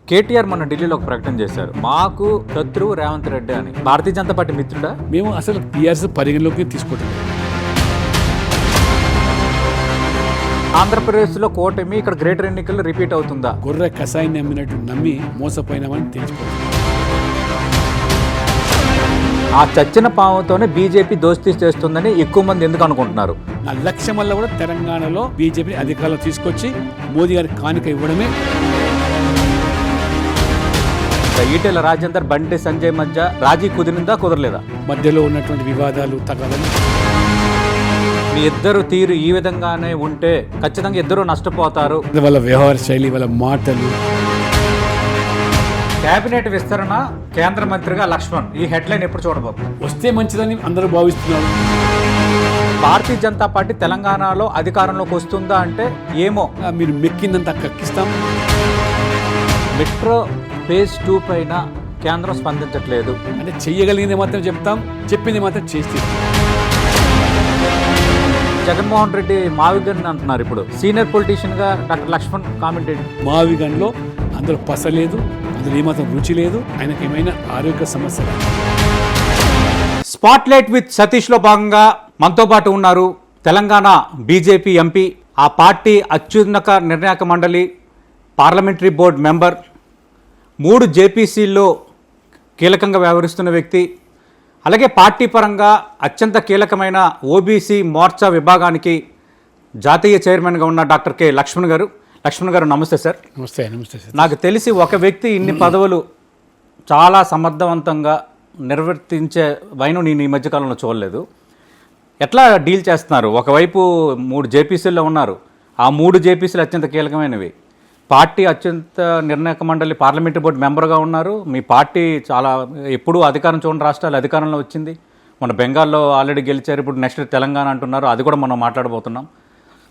కేటీఆర్ మన ఢిల్లీలో ఒక ప్రకటన చేశారు, మాకు శత్రువు రేవంత్ రెడ్డి అని. భారతీయ జనతా పార్టీ మిత్రుడా? మేము అసలు టీఆర్ఎస్ పరిగణలోకి తీసుకోవట్లేదు. ఆంధ్రప్రదేశ్లో కూటమి ఇక్కడ గ్రేటర్ ఎన్నికల్లో రిపీట్ అవుతుందా? గొర్రె కషాయాన్ని నమ్మినట్టు నమ్మి మోసపోయినామని తెలిసిపోతుంది. ఆ చచ్చిన పాముతోనే బీజేపీ దోస్తీ చేస్తుందని ఎక్కువ మంది ఎందుకు అనుకుంటున్నారు? నా లక్ష్యం వల్ల కూడా తెలంగాణలో బీజేపీ అధికారంలో తీసుకొచ్చి మోదీ గారికి కానుక ఇవ్వడమే. ఈటెల రాజేందర్, బండి సంజయ్ మధ్య రాజీ కుదిరిందా, కుదరలేదా? మధ్యలో ఉన్నటువంటి వివాదాలు తగలని. మీ ఇద్దరు తీరు ఈ విధంగానే ఉంటే ఖచ్చితంగా ఇద్దరు నష్టపోతారు. వాళ్ళ వ్యవహార శైలి, వాళ్ళ మాటలు. కేబినెట్ విస్తరణ, కేంద్ర మంత్రిగా లక్ష్మణ్, ఈ హెడ్లైన్ ఎప్పుడు చూడబోతుంది? వస్తే మంచిదని అందరూ భావిస్తున్నారు. భారతీయ జనతా పార్టీ తెలంగాణలో అధికారంలోకి వస్తుందా అంటే ఏమో. మీరు మెక్కిందంతా కక్కిస్తాం. మెట్రో ఫేజ్ 2 పైన కేంద్రం స్పందించట్లేదు. అంటే చెయ్యగలిగింది మాత్రం చెప్తాం, చెప్పింది మాత్రం చేస్తే. జగన్మోహన్ రెడ్డి మావిగన్ అంటున్నారు. ఇప్పుడు సీనియర్ పొలిటీషియన్ గా డాక్టర్ లక్ష్మణ్ కామెంట్ ఏంటి? మావిగన్లో అందులో పసలేదు, అందులో ఏమాత్రం రుచి లేదు, ఆయనకి ఏమైనా ఆరోగ్య సమస్య. స్పాట్లైట్ విత్ సతీష్ లో భాగంగా మనతో పాటు ఉన్నారు తెలంగాణ బీజేపీ ఎంపీ, ఆ పార్టీ అత్యున్నత నిర్ణాయక మండలి పార్లమెంటరీ బోర్డు మెంబర్, 3 జేపీసీల్లో కీలకంగా వ్యవహరిస్తున్న వ్యక్తి, అలాగే పార్టీ పరంగా అత్యంత కీలకమైన ఓబీసీ మోర్చా విభాగానికి జాతీయ చైర్మన్గా ఉన్న డాక్టర్ కె లక్ష్మణ్ గారు. లక్ష్మణ్ గారు నమస్తే సార్. నమస్తే. నమస్తే సార్. నాకు తెలిసి ఒక వ్యక్తి ఇన్ని పదవులు చాలా సమర్థవంతంగా నిర్వర్తించే వైను నేను ఈ మధ్యకాలంలో చూడలేదు. ఎట్లా డీల్ చేస్తున్నారు? ఒకవైపు 3 జేపీసీల్లో ఉన్నారు, ఆ 3 జేపీసీలు అత్యంత కీలకమైనవి. పార్టీ అత్యంత నిర్ణాయక మండలి పార్లమెంటరీ బోర్డు మెంబర్గా ఉన్నారు. మీ పార్టీ చాలా ఎప్పుడూ అధికారం చూడని రాష్ట్రాలు అధికారంలో వచ్చింది. మన బెంగాల్లో ఆల్రెడీ గెలిచారు, ఇప్పుడు నెక్స్ట్ తెలంగాణ అంటున్నారు, అది కూడా మనం మాట్లాడబోతున్నాం.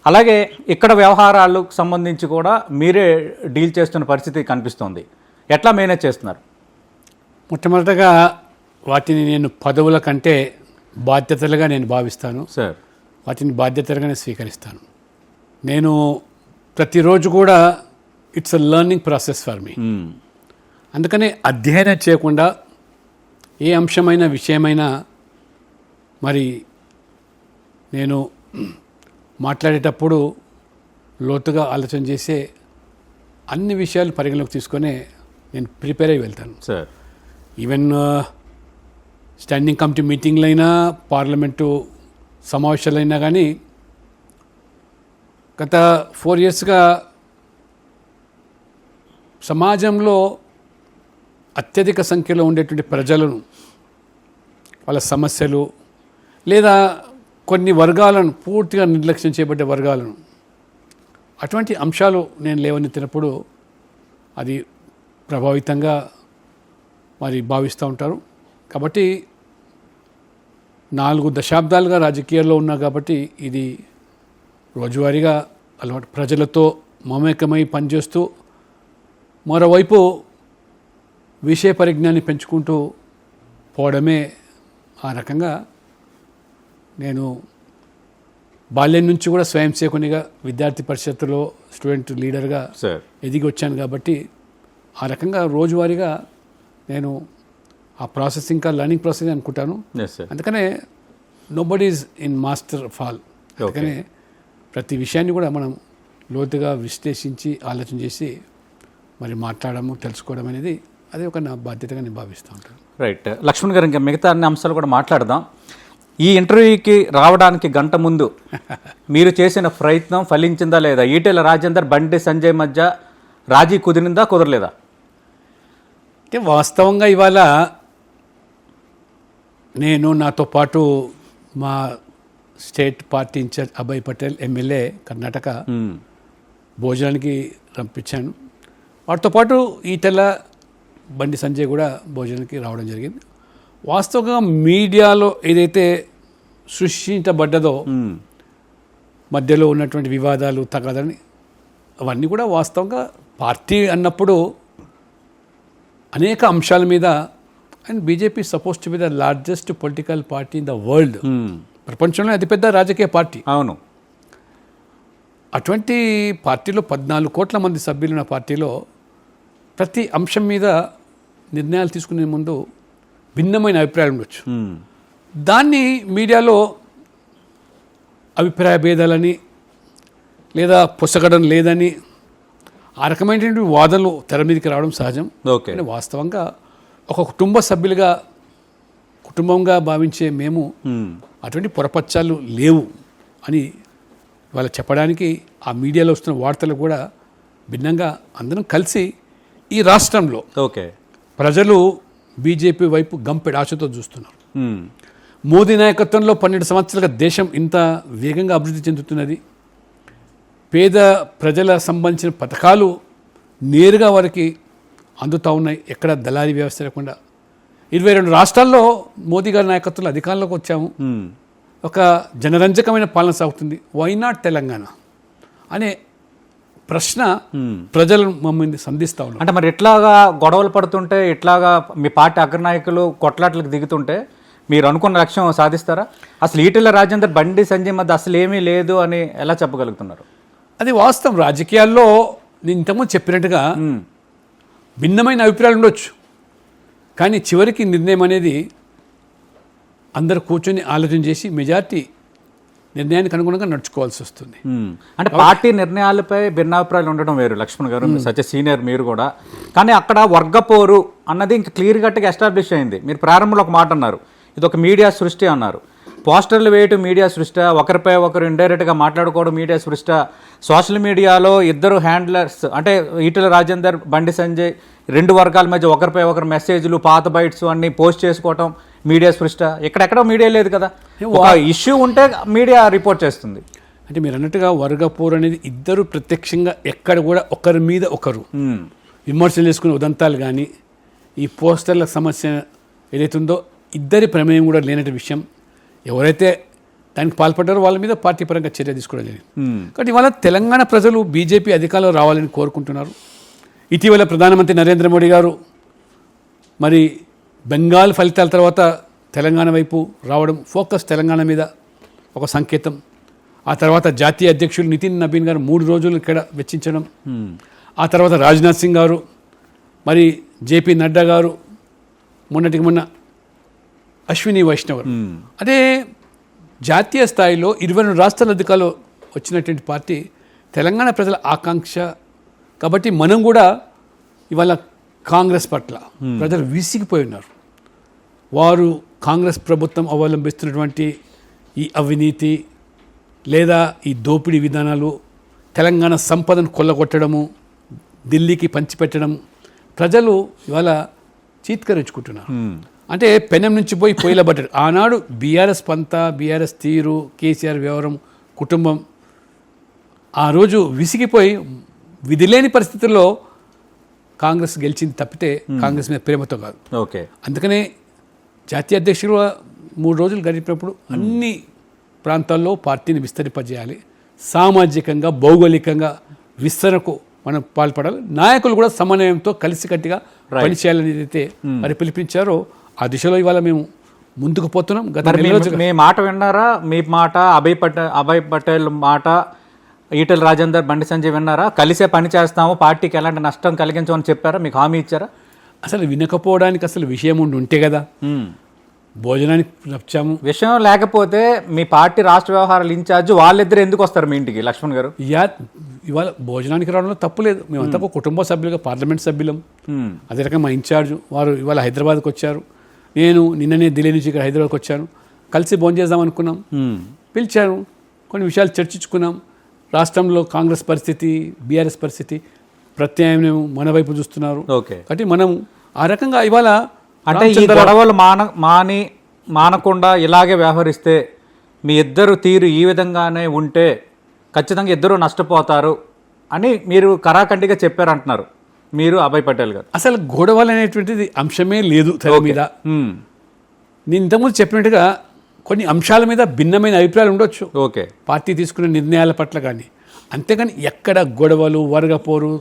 అలాగే ఇక్కడ వ్యవహారాలకు సంబంధించి కూడా మీరే డీల్ చేస్తున్న పరిస్థితి కనిపిస్తోంది. ఎట్లా మేనేజ్ చేస్తున్నారు? మొట్టమొదటగా వాటిని నేను పదవుల కంటే బాధ్యతలుగా నేను భావిస్తాను సార్. వాటిని బాధ్యతలుగానే స్వీకరిస్తాను. నేను ప్రతిరోజు కూడా it's a learning process for me. అందుకనే అధ్యయనం చేయకుండా ఏ అంశమైన విషయమైనా మరి నేను మాట్లాడేటప్పుడు లోతుగా ఆలోచన చేసే అన్ని విషయాలు పరిగణలోకి తీసుకొని నేను ప్రిపేర్ అయ్యి వెళ్తాను సార్. ఈవెన్ స్టాండింగ్ కమిటీ మీటింగ్లైనా, పార్లమెంటు సమావేశాలైనా కానీ గత 4 yearsగా సమాజంలో అత్యధిక సంఖ్యలో ఉండేటువంటి ప్రజలను, వాళ్ళ సమస్యలు లేదా కొన్ని వర్గాలను, పూర్తిగా నిర్లక్ష్యం చేయబడ్డ వర్గాలను, అటువంటి అంశాలు నేను లేవనెత్తినప్పుడు అది ప్రభావితంగా మరి భావిస్తూ ఉంటారు. కాబట్టి 4 దశాబ్దాలుగా రాజకీయాల్లో ఉన్నా కాబట్టి ఇది రోజువారీగా అలవాటు. ప్రజలతో మమేకమై పనిచేస్తూ మరోవైపు విషయ పరిజ్ఞాన్ని పెంచుకుంటూ పోవడమే. ఆ రకంగా నేను బాల్యం నుంచి కూడా స్వయం సేవకునిగా, విద్యార్థి పరిషత్తులో స్టూడెంట్ లీడర్గా ఎదిగి వచ్చాను. కాబట్టి ఆ రకంగా రోజువారీగా నేను ఆ ప్రాసెస్ ఇంకా లర్నింగ్ ప్రాసెస్ అనుకుంటాను. అందుకనే nobody is in master of all. అందుకనే ప్రతి విషయాన్ని కూడా మనం లోతుగా విశ్లేషించి ఆలోచన చేసి మరి మాట్లాడము, తెలుసుకోవడం అనేది అది ఒక నా బాధ్యతగా నేను భావిస్తూ ఉంటాను. రైట్. లక్ష్మణ్ గారు, ఇంకా మిగతా అన్ని అంశాలు కూడా మాట్లాడదాం. ఈ ఇంటర్వ్యూకి రావడానికి గంట ముందు మీరు చేసిన ప్రయత్నం ఫలించిందా లేదా? ఈటెల రాజేందర్, బండి సంజయ్ మధ్య రాజీ కుదిరిందా, కుదరలేదా? అంటే వాస్తవంగా ఇవాళ నేను, నాతో పాటు మా state party incharge Abhay Patel MLA Karnataka భోజనానికి పంపించాను. వాటితో పాటు ఈటెల, బండి సంజయ్ కూడా భోజనానికి రావడం జరిగింది. వాస్తవంగా మీడియాలో ఏదైతే సృష్టించబడ్డదో మధ్యలో ఉన్నటువంటి వివాదాలు తగదని, అవన్నీ కూడా వాస్తవంగా పార్టీ అన్నప్పుడు అనేక అంశాల మీద, and BJP suppose to be the largest political party in the world. ప్రపంచంలో అతిపెద్ద రాజకీయ పార్టీ. అవును. అటువంటి పార్టీలో 14 కోట్ల మంది సభ్యులున్న పార్టీలో ప్రతి అంశం మీద నిర్ణయాలు తీసుకునే ముందు భిన్నమైన అభిప్రాయాలు ఉండొచ్చు. దాన్ని మీడియాలో అభిప్రాయ భేదాలని లేదా పుస్తకడం లేదని ఆ రకమైనటువంటి వాదనలు తెర మీదకి రావడం సహజం. ఓకే. కానీ వాస్తవంగా ఒక కుటుంబ సభ్యులుగా కుటుంబంగా భావించే మేము అటువంటి పొరపచ్చాలు లేవు అని వాళ్ళు చెప్పడానికి ఆ మీడియాలో వస్తున్న వార్తలు కూడా భిన్నంగా అందరం కలిసి ఈ రాష్ట్రంలో ఓకే ప్రజలు బీజేపీ వైపు గంపెడు ఆశతో చూస్తున్నారు. మోదీ నాయకత్వంలో 12 సంవత్సరాలుగా దేశం ఇంత వేగంగా అభివృద్ధి చెందుతున్నది. పేద ప్రజల సంబంధించిన పథకాలు నేరుగా వారికి అందుతూ ఉన్నాయి, ఎక్కడ దళారీ వ్యవస్థ లేకుండా. 22 రాష్ట్రాల్లో మోదీ గారి నాయకత్వంలో అధికారంలోకి వచ్చాము. ఒక జనరంజకమైన పాలన సాగుతుంది. వై నాట్ తెలంగాణ అనే ప్రశ్న ప్రజలను మమ్మల్ని సంధిస్తూ ఉన్నారు. అంటే మరి ఇట్లాగా గొడవలు పడుతుంటే, ఇట్లాగా మీ పార్టీ అగ్రనాయకులు కొట్లాట్లకు దిగుతుంటే మీరు అనుకున్న లక్ష్యం సాధిస్తారా? అసలు ఈటెల రాజేందర్ బండి సంజయ్ మధ్య అసలు ఏమీ లేదు అని ఎలా చెప్పగలుగుతున్నారు? అది వాస్తవం. రాజకీయాల్లో నేను ఇంతకుముందు చెప్పినట్టుగా భిన్నమైన అభిప్రాయాలు ఉండొచ్చు, కానీ చివరికి నిర్ణయం అనేది అందరు కూర్చొని ఆలోచన చేసి మెజార్టీ నిర్ణయానికి అనుగుణంగా నడుచుకోవాల్సి వస్తుంది. అంటే పార్టీ నిర్ణయాలపై భిన్నాభిప్రాయాలు ఉండడం వేరు లక్ష్మణ్ గారు, సచ్ సీనియర్ మీరు కూడా. కానీ అక్కడ వర్గపోరు అన్నది ఇంకా క్లియర్ కట్గా ఎస్టాబ్లిష్ అయింది. మీరు ప్రారంభంలో ఒక మాట అన్నారు, ఇది ఒక మీడియా సృష్టి అన్నారు. పోస్టర్లు వేయటం మీడియా సృష్టి, ఒకరిపై ఒకరు ఇండైరెక్ట్గా మాట్లాడుకోవడం మీడియా సృష్టి. సోషల్ మీడియాలో ఇద్దరు హ్యాండ్లర్స్ అంటే ఈటెల రాజేందర్ బండి సంజయ్ 2 వర్గాల మధ్య ఒకరిపై ఒకరు మెసేజ్లు పాత బైట్స్ అన్ని పోస్ట్ చేసుకోవటం మీడియా సృష్టి. ఎక్కడెక్కడో మీడియా లేదు కదా, ఒక ఇష్యూ ఉంటే మీడియా రిపోర్ట్ చేస్తుంది. అంటే మీరు అన్నట్టుగా వర్గపోరు అనేది ఇద్దరు ప్రత్యక్షంగా ఎక్కడ కూడా ఒకరి మీద ఒకరు విమర్శలు చేసుకునే ఉదంతాలు కానీ ఈ పోస్టర్ల సమస్య ఏదైతుందో ఇద్దరి ప్రమేయం కూడా లేనటి విషయం. ఎవరైతే దానికి పాల్పడ్డారో వాళ్ళ మీద పార్టీ పరంగా చర్య తీసుకోవడం జరిగింది. కాబట్టి ఇవాళ తెలంగాణ ప్రజలు బీజేపీ అధికారంలో రావాలని కోరుకుంటున్నారు. ఇటీవల ప్రధానమంత్రి నరేంద్ర మోడీ గారు మరి బెంగాల్ ఫలితాల తర్వాత తెలంగాణ వైపు రావడం, ఫోకస్ తెలంగాణ మీద ఒక సంకేతం. ఆ తర్వాత జాతీయ అధ్యక్షులు నితిన్ నబీన్ గారు 3 రోజులు ఇక్కడ వెచ్చించడం, ఆ తర్వాత రాజ్నాథ్ సింగ్ గారు, మరి జేపీ నడ్డా గారు, మొన్నటికి మొన్న అశ్విని వైష్ణవ్. అదే జాతీయ స్థాయిలో 22 రాష్ట్రాల అధికారులు వచ్చినటువంటి పార్టీ తెలంగాణ ప్రజల ఆకాంక్ష. కాబట్టి మనం కూడా ఇవాళ కాంగ్రెస్ పట్ల ప్రజలు విసిగిపోయి ఉన్నారు. వారు కాంగ్రెస్ ప్రభుత్వం అవలంబిస్తున్నటువంటి ఈ అవినీతి లేదా ఈ దోపిడీ విధానాలు, తెలంగాణ సంపదను కొల్లగొట్టడము, ఢిల్లీకి పంచిపెట్టడం ప్రజలు ఇవాళ చీత్కరించుకుంటున్నారు. అంటే పెనం నుంచి పోయి పొయ్యిల బట్టారు. ఆనాడు బీఆర్ఎస్ పంత, బీఆర్ఎస్ తీరు, కేసీఆర్ వ్యవహారం, కుటుంబం ఆ రోజు విసిగిపోయి విధిలేని పరిస్థితుల్లో కాంగ్రెస్ గెలిచింది తప్పితే కాంగ్రెస్ మీద ప్రేమతో కాదు. ఓకే. అందుకనే జాతీయ అధ్యక్షులు 3 రోజులు గడిపినప్పుడు అన్ని ప్రాంతాల్లో పార్టీని విస్తరింపజేయాలి. సామాజికంగా భౌగోళికంగా విస్తరణకు మనం పాల్పడాలి. నాయకులు కూడా సమన్వయంతో కలిసికట్టుగా పనిచేయాలని ఏదైతే మరి పిలిపించారో ఆ దిశలో ఇవాళ మేము ముందుకు పోతున్నాం. మీ మాట విన్నారా? మీ మాట అభయ్ పటేల్ మాట ఈటెల రాజేందర్ బండి సంజయ్ విన్నారా? కలిసే పని చేస్తాము, పార్టీకి ఎలాంటి నష్టం కలిగించమని చెప్పారా? మీకు హామీ ఇచ్చారా? అసలు వినకపోవడానికి అసలు విషయం ఉంటే కదా భోజనానికి వచ్చాము. విషయం లేకపోతే మీ పార్టీ రాష్ట్ర వ్యవహారాల ఇన్ఛార్జ్ వాళ్ళిద్దరు ఎందుకు వస్తారు మీ ఇంటికి లక్ష్మణ్ గారు? ఇవాళ భోజనానికి రావడంలో తప్పు లేదు. మేమంతా ఒక కుటుంబ సభ్యులుగా పార్లమెంట్ సభ్యులం. అదే రకంగా మా ఇన్ఛార్జ్ వారు ఇవాళ హైదరాబాద్కి వచ్చారు. నేను నిన్ననే ఢిల్లీ నుంచి ఇక్కడ హైదరాబాద్కి వచ్చాను. కలిసి భోజనం చేద్దాం అనుకున్నాం, పిలిచాను, కొన్ని విషయాలు చర్చించుకున్నాం. రాష్ట్రంలో కాంగ్రెస్ పరిస్థితి, బీఆర్ఎస్ పరిస్థితి, ప్రత్యామ్నాయం మన వైపు చూస్తున్నారు. కాబట్టి మనం ఆ రకంగా ఇవాళ అంటే ఈ గొడవలు మానకుండా ఇలాగే వ్యవహరిస్తే మీ ఇద్దరు తీరు ఈ విధంగానే ఉంటే ఖచ్చితంగా ఇద్దరు నష్టపోతారు అని మీరు కరాఖండిగా చెప్పారంటున్నారు మీరు, అభయ్ పటేల్ గారు. అసలు గొడవలు అనేటువంటిది అంశమే లేదు తెర మీద. నేను ఇంతకుముందు చెప్పినట్టుగా కొన్ని అంశాల మీద భిన్నమైన అభిప్రాయాలు ఉండొచ్చు, ఓకే, పార్టీ తీసుకునే నిర్ణయాల పట్ల కానీ. అంతేగాని ఎక్కడ గొడవలు, వర్గపోరు,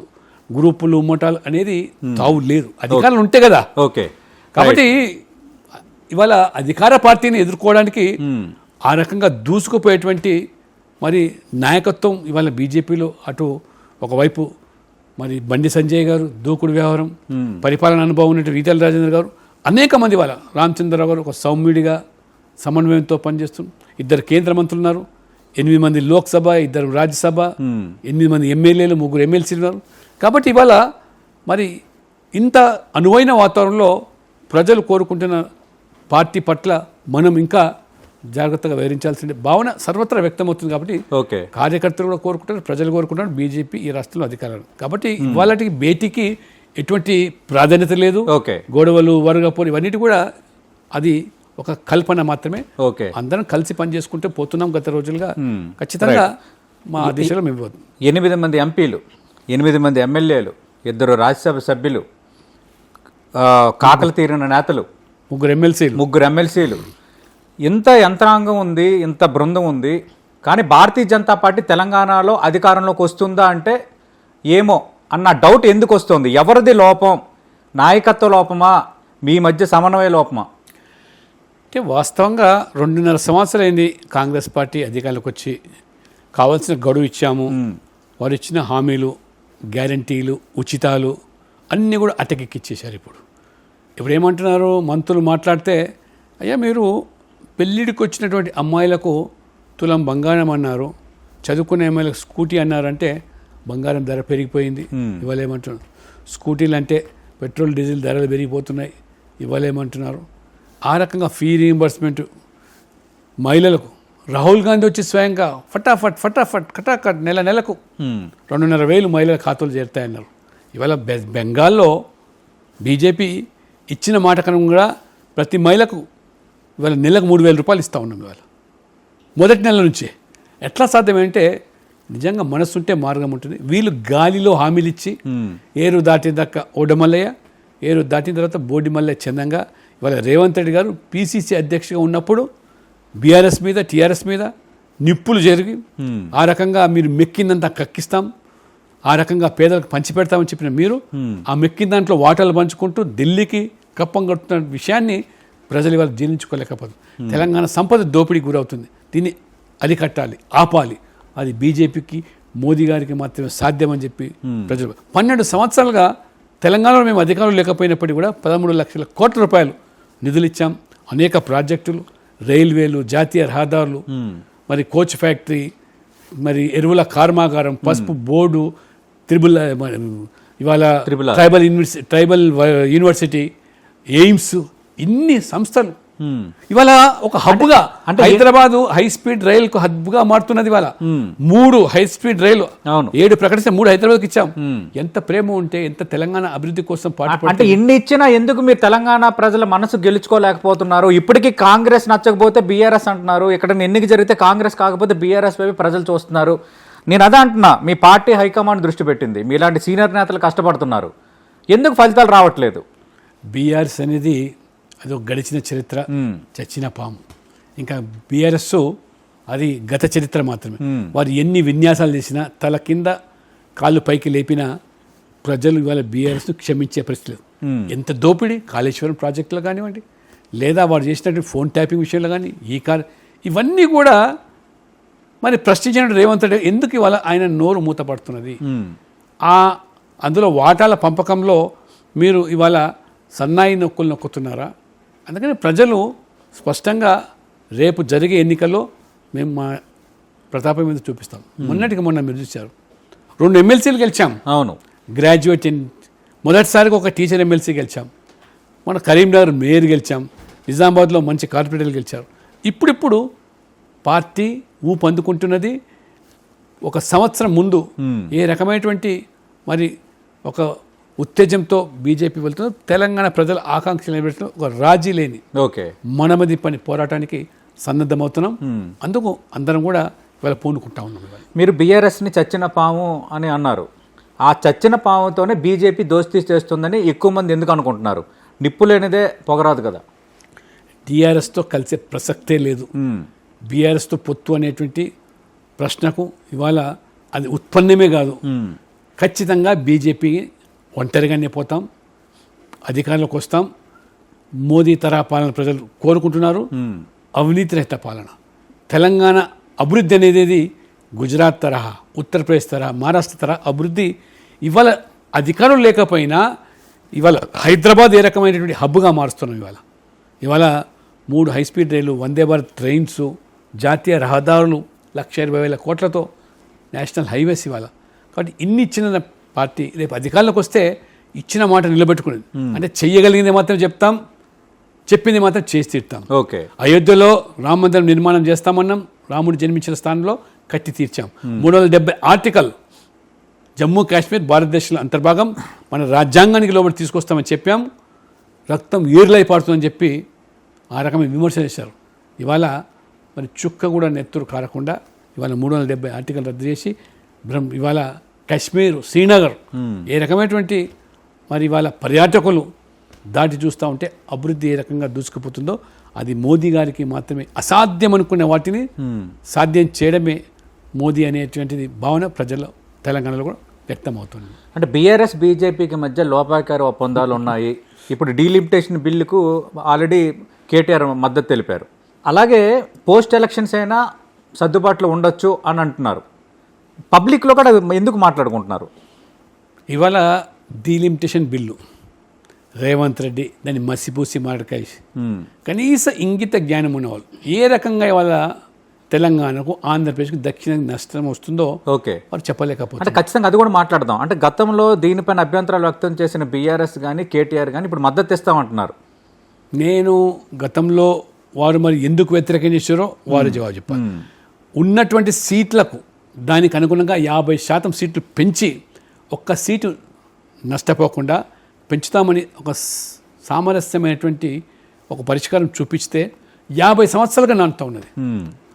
గ్రూపులు, ముఠాలు అనేది తావు లేదు. అధికారులు ఉంటే కదా. ఓకే. కాబట్టి ఇవాళ అధికార పార్టీని ఎదుర్కోవడానికి ఆ రకంగా దూసుకుపోయేటువంటి మరి నాయకత్వం ఇవాళ బీజేపీలో అటు ఒకవైపు మరి బండి సంజయ్ గారు దూకుడు వ్యవహారం, పరిపాలన అనుభవం ఉన్నటువంటి ఈటెల రాజేందర్ గారు, అనేక మంది వాళ్ళ రామచంద్రరావు గారు ఒక సౌమ్యుడిగా సమన్వయంతో పనిచేస్తున్నారు. 2 కేంద్ర మంత్రులు ఉన్నారు, 8 మంది లోక్సభ, 2 రాజ్యసభ, 8 మంది ఎమ్మెల్యేలు, 3 ఎమ్మెల్సీలు ఉన్నారు. కాబట్టి ఇవాళ మరి ఇంత అనువైన వాతావరణంలో ప్రజలు కోరుకుంటున్న పార్టీ పట్ల మనం ఇంకా జాగ్రత్తగా వివరించాల్సిన భావన సర్వత్రా వ్యక్తమవుతుంది. కాబట్టి ఓకే, కార్యకర్తలు కూడా కోరుకుంటారు, ప్రజలు కోరుకుంటారు, బీజేపీ ఈ రాష్ట్రంలో అధికారులు. కాబట్టి ఇవాళకి భేటీకి ఎటువంటి ప్రాధాన్యత లేదు. ఓకే, గొడవలు, వరగపోరు ఇవన్నిటి కూడా అది ఒక కల్పన మాత్రమే. ఓకే, అందరం కలిసి పని చేసుకుంటే పోతున్నాం గత రోజులుగా. ఖచ్చితంగా మా దిశలో మేము పోతాం. 8 మంది ఎంపీలు, 8 మంది ఎమ్మెల్యేలు, 2 రాజ్యసభ సభ్యులు, కాకలు తీరిన నేతలు, 3 ఎమ్మెల్సీలు, ఇంత యంత్రాంగం ఉంది, ఇంత బృందం ఉంది. కానీ భారతీయ జనతా పార్టీ తెలంగాణలో అధికారంలోకి వస్తుందా అంటే ఏమో అన్న డౌట్ ఎందుకు వస్తుంది? ఎవరిది లోపం? నాయకత్వ లోపమా, మీ మధ్య సమన్వయ లోపమా? అంటే వాస్తవంగా 2.5 సంవత్సరాలైంది కాంగ్రెస్ పార్టీ అధికారంలోకి వచ్చి. కావాల్సిన గడువు ఇచ్చాము, వారు ఇచ్చిన హామీలు, గ్యారంటీలు, ఉచితాలు అన్నీ కూడా అటకెక్కిచ్చేశారు. ఇప్పుడు ఏమంటున్నారు మంత్రులు మాట్లాడితే, అయ్యా మీరు పెళ్ళిడికి వచ్చినటువంటి అమ్మాయిలకు తులం బంగారం అన్నారు, చదువుకునే అమ్మాయిలకు స్కూటీ అన్నారంటే బంగారం ధర పెరిగిపోయింది. ఇవాళ ఏమంటున్నారు? స్కూటీలు అంటే పెట్రోల్ డీజిల్ ధరలు పెరిగిపోతున్నాయి, ఇవాళ ఏమంటున్నారు? ఆ రకంగా ఫీ రీయింబర్స్మెంట్ మహిళలకు రాహుల్ గాంధీ వచ్చి స్వయంగా ఫటాఫట్ కటాకట్ నెలకు 2,500,000 మహిళల ఖాతాలు చేరుతాయన్నారు. ఇవాళ బెంగాల్లో బీజేపీ ఇచ్చిన మాట కనుక కూడా ప్రతి మహిళకు ఇవాళ నెలకు 3,000 రూపాయలు ఇస్తూ ఉన్నాం. ఇవాళ మొదటి నెల నుంచే. ఎట్లా సాధ్యమంటే నిజంగా మనసుంటే మార్గం ఉంటుంది. వీళ్ళు గాలిలో హామీలు ఇచ్చి ఏరు దాటిన దాకా ఓడమల్లయ్య, ఏరు దాటిన తర్వాత బోడిమల్లయ్య చందంగా. ఇవాళ రేవంత్ రెడ్డి గారు పీసీసీ అధ్యక్షుడిగా ఉన్నప్పుడు బీఆర్ఎస్ మీద, టీఆర్ఎస్ మీద నిప్పులు జరిగి ఆ రకంగా మీరు మెక్కిందంతా కక్కిస్తాం, ఆ రకంగా పేదలకు పంచిపెడతామని చెప్పిన మీరు ఆ మెక్కిన దాంట్లో వాటాలు పంచుకుంటూ ఢిల్లీకి కప్పం కట్టుతున్న విషయాన్ని ప్రజలు ఇవాళ జీర్ణించుకోలేకపోతుంది. తెలంగాణ సంపద దోపిడీకి గురవుతుంది. దీన్ని అరికట్టాలి, ఆపాలి. అది బీజేపీకి, మోదీ గారికి మాత్రమే సాధ్యమని చెప్పి ప్రజలు 12 సంవత్సరాలుగా తెలంగాణలో మేము అధికారులు లేకపోయినప్పటికీ కూడా 13 లక్షల కోట్ల రూపాయలు నిధులు ఇచ్చాం. అనేక ప్రాజెక్టులు, రైల్వేలు, జాతీయ రహదారులు, మరి కోచ్ ఫ్యాక్టరీ, మరి ఎరువుల కర్మాగారం, పసుపు బోర్డు, ఇవాళ ట్రైబల్ యూనివర్సిటీ, ఎయిమ్స్, ఇన్ని సంస్థలు ఇవాళ ఒక హబ్గా అంటే హైదరాబాద్ హై స్పీడ్ రైలుకు హబ్గా మారుతున్నది. ఇవాళ 3 హై స్పీడ్ రైలు 7 ప్రకటిస్తే 3 హైదరాబాద్కి ఇచ్చాం. ఎంత ప్రేమ ఉంటే, ఎంత తెలంగాణ అభివృద్ధి కోసం అంటే ఇన్ని ఇచ్చినా ఎందుకు మీరు తెలంగాణ ప్రజల మనసు గెలుచుకోలేకపోతున్నారు? ఇప్పటికీ కాంగ్రెస్ నచ్చకపోతే బీఆర్ఎస్ అంటున్నారు, ఇక్కడ ఎన్నిక జరిగితే కాంగ్రెస్ కాకపోతే బీఆర్ఎస్ వైపు ప్రజలు చూస్తున్నారు. నేను అదే అంటున్నా, మీ పార్టీ హైకమాండ్ దృష్టి పెట్టింది, మీలాంటి సీనియర్ నేతలు కష్టపడుతున్నారు, ఎందుకు ఫలితాలు రావట్లేదు? బీఆర్ఎస్ అనేది అదొక గడిచిన చరిత్ర, చచ్చిన పాము. ఇంకా బీఆర్ఎస్ అది గత చరిత్ర మాత్రమే. వారు ఎన్ని విన్యాసాలు చేసినా, తల కింద కాళ్ళు పైకి లేపినా ప్రజలు ఇవాళ బీఆర్ఎస్ను క్షమించే పరిస్థితి లేదు. ఎంత దోపిడీ, కాళేశ్వరం ప్రాజెక్టులో కానివ్వండి, లేదా వారు చేసినటువంటి ఫోన్ ట్యాపింగ్ విషయంలో కానీ, ఇవన్నీ కూడా మరి ప్రశ్నించిన రేవంత్ రెడ్డి ఎందుకు ఇవాళ ఆయన నోరు మూతపడుతున్నది? అందులో వాటాల పంపకంలో మీరు ఇవాళ సన్నాయి నొక్కులు నొక్కుతున్నారా? అందుకని ప్రజలు స్పష్టంగా రేపు జరిగే ఎన్నికల్లో మేము మా ప్రతాపం మీద చూపిస్తాం. మొన్నటికి మొన్న మీరు చూశారు, 2 ఎమ్మెల్సీలు గెలిచాం. అవును, గ్రాడ్యుయేట్, మొదటిసారిగా ఒక టీచర్ ఎమ్మెల్సీ గెలిచాం. మన కరీంనగర్ మేయర్ గెలిచాం. నిజామాబాద్లో మంచి కార్పొరేటర్లు గెలిచారు. ఇప్పుడిప్పుడు పార్టీ ఊపందుకుంటున్నది. ఒక సంవత్సరం ముందు ఏ రకమైనటువంటి మరి ఒక ఉత్తేజంతో బీజేపీ వెళ్తున్న తెలంగాణ ప్రజల ఆకాంక్షలు నిలబెడుతున్న ఒక రాజీ లేని మనమది పని పోరాటానికి సన్నద్ధమవుతున్నాం. అందుకు అందరం కూడా ఇవాళ పూనుకుంటా ఉన్నాం. మీరు బీఆర్ఎస్ని చచ్చిన పాము అని అన్నారు. ఆ చచ్చిన పాముతోనే బీజేపీ దోస్తీ చేస్తుందని ఎక్కువ మంది ఎందుకు అనుకుంటున్నారు? నిప్పు లేనిదే పొగరాదు కదా. టీఆర్ఎస్తో కలిసే ప్రసక్తే లేదు. బీఆర్ఎస్తో పొత్తు అనేటువంటి ప్రశ్నకు ఇవాళ అది ఉత్పన్నమే కాదు. ఖచ్చితంగా బీజేపీ ఒంటరిగానే పోతాం, అధికారంలోకి వస్తాం. మోదీ తరహా పాలన ప్రజలు కోరుకుంటున్నారు, అవినీతి రహిత పాలన. తెలంగాణ అభివృద్ధి అనేది గుజరాత్ తరహా, ఉత్తరప్రదేశ్ తరహా, మహారాష్ట్ర తరహా అభివృద్ధి ఇవాళ అధికారులు లేకపోయినా ఇవాళ హైదరాబాద్ ఏ రకమైనటువంటి హబ్గా మారుస్తున్నాం. ఇవాళ 3 హైస్పీడ్ రైళ్లు, వందే భారత్ ట్రైన్స్, జాతీయ రహదారులు 1,20,000 కోట్లతో నేషనల్ హైవేస్ ఇవాళ. కాబట్టి ఇన్ని ఇచ్చిన పార్టీ రేపు అధికారంలోకి వస్తే ఇచ్చిన మాట నిలబెట్టుకునేది. అంటే చెయ్యగలిగింది మాత్రం చెప్తాం, చెప్పింది మాత్రం చేసి తీరుతాం. ఓకే. అయోధ్యలో రామ మందిరం నిర్మాణం చేస్తామన్నాం, రాముడు జన్మించిన స్థానంలో కట్టి తీర్చాం. 370 ఆర్టికల్ జమ్మూ కాశ్మీర్ భారతదేశంలో అంతర్భాగం, మన రాజ్యాంగానికి లోబడి తీసుకొస్తామని చెప్పాం. రక్తం ఏర్లై పారుతుందని చెప్పి ఆ రకమైన విమర్శ చేశారు. ఇవాళ మరి చుక్క కూడా నెత్తురు కారకుండా ఇవాళ 370 ఆర్టికల్ రద్దు చేసి ఇవాళ కాశ్మీర్, శ్రీనగర్ ఏ రకమైనటువంటి మరి ఇవాళ పర్యాటకులు దాటి చూస్తూ ఉంటే అభివృద్ధి ఏ రకంగా దూసుకుపోతుందో అది మోదీ గారికి మాత్రమే. అసాధ్యం అనుకునే వాటిని సాధ్యం చేయడమే మోదీ అనేటువంటిది భావన ప్రజల్లో తెలంగాణలో కూడా వ్యక్తమవుతుంది. అంటే బీఆర్ఎస్ బీజేపీకి మధ్య లోపాకార ఒప్పందాలు ఉన్నాయి. ఇప్పుడు డీలిమిటేషన్ బిల్లుకు ఆల్రెడీ కేటీఆర్ మద్దతు తెలిపారు. అలాగే పోస్ట్ ఎలక్షన్స్ అయినా సర్దుబాటులో ఉండొచ్చు అని అంటున్నారు. పబ్లిక్లో కూడా ఎందుకు మాట్లాడుకుంటున్నారు? ఇవాళ డీలిమిటేషన్ బిల్లు రేవంత్ రెడ్డి దాన్ని మసిపూసి మాడకాయి కనీస ఇంగిత జ్ఞానం ఉన్నవాళ్ళు ఏ రకంగా ఇవాళ తెలంగాణకు, ఆంధ్రప్రదేశ్కు దక్షిణానికి నష్టం వస్తుందో ఓకే వారు చెప్పలేకపోతే అంటే ఖచ్చితంగా అది కూడా మాట్లాడదాం. అంటే గతంలో దీనిపైన అభ్యంతరాలు వ్యక్తం చేసిన బీఆర్ఎస్ కానీ కేటీఆర్ కానీ ఇప్పుడు మద్దతు ఇస్తామంటున్నారు. నేను గతంలో వారు మరి ఎందుకు వ్యతిరేకం చేశారో వారు జవాబు చెప్పారు. ఉన్నటువంటి సీట్లకు దానికి అనుగుణంగా 50% సీట్లు పెంచి ఒక్క సీటు నష్టపోకుండా పెంచుతామని ఒక సామరస్యమైనటువంటి ఒక పరిష్కారం చూపిస్తే 50 సంవత్సరాలుగా నానుతూ ఉన్నది.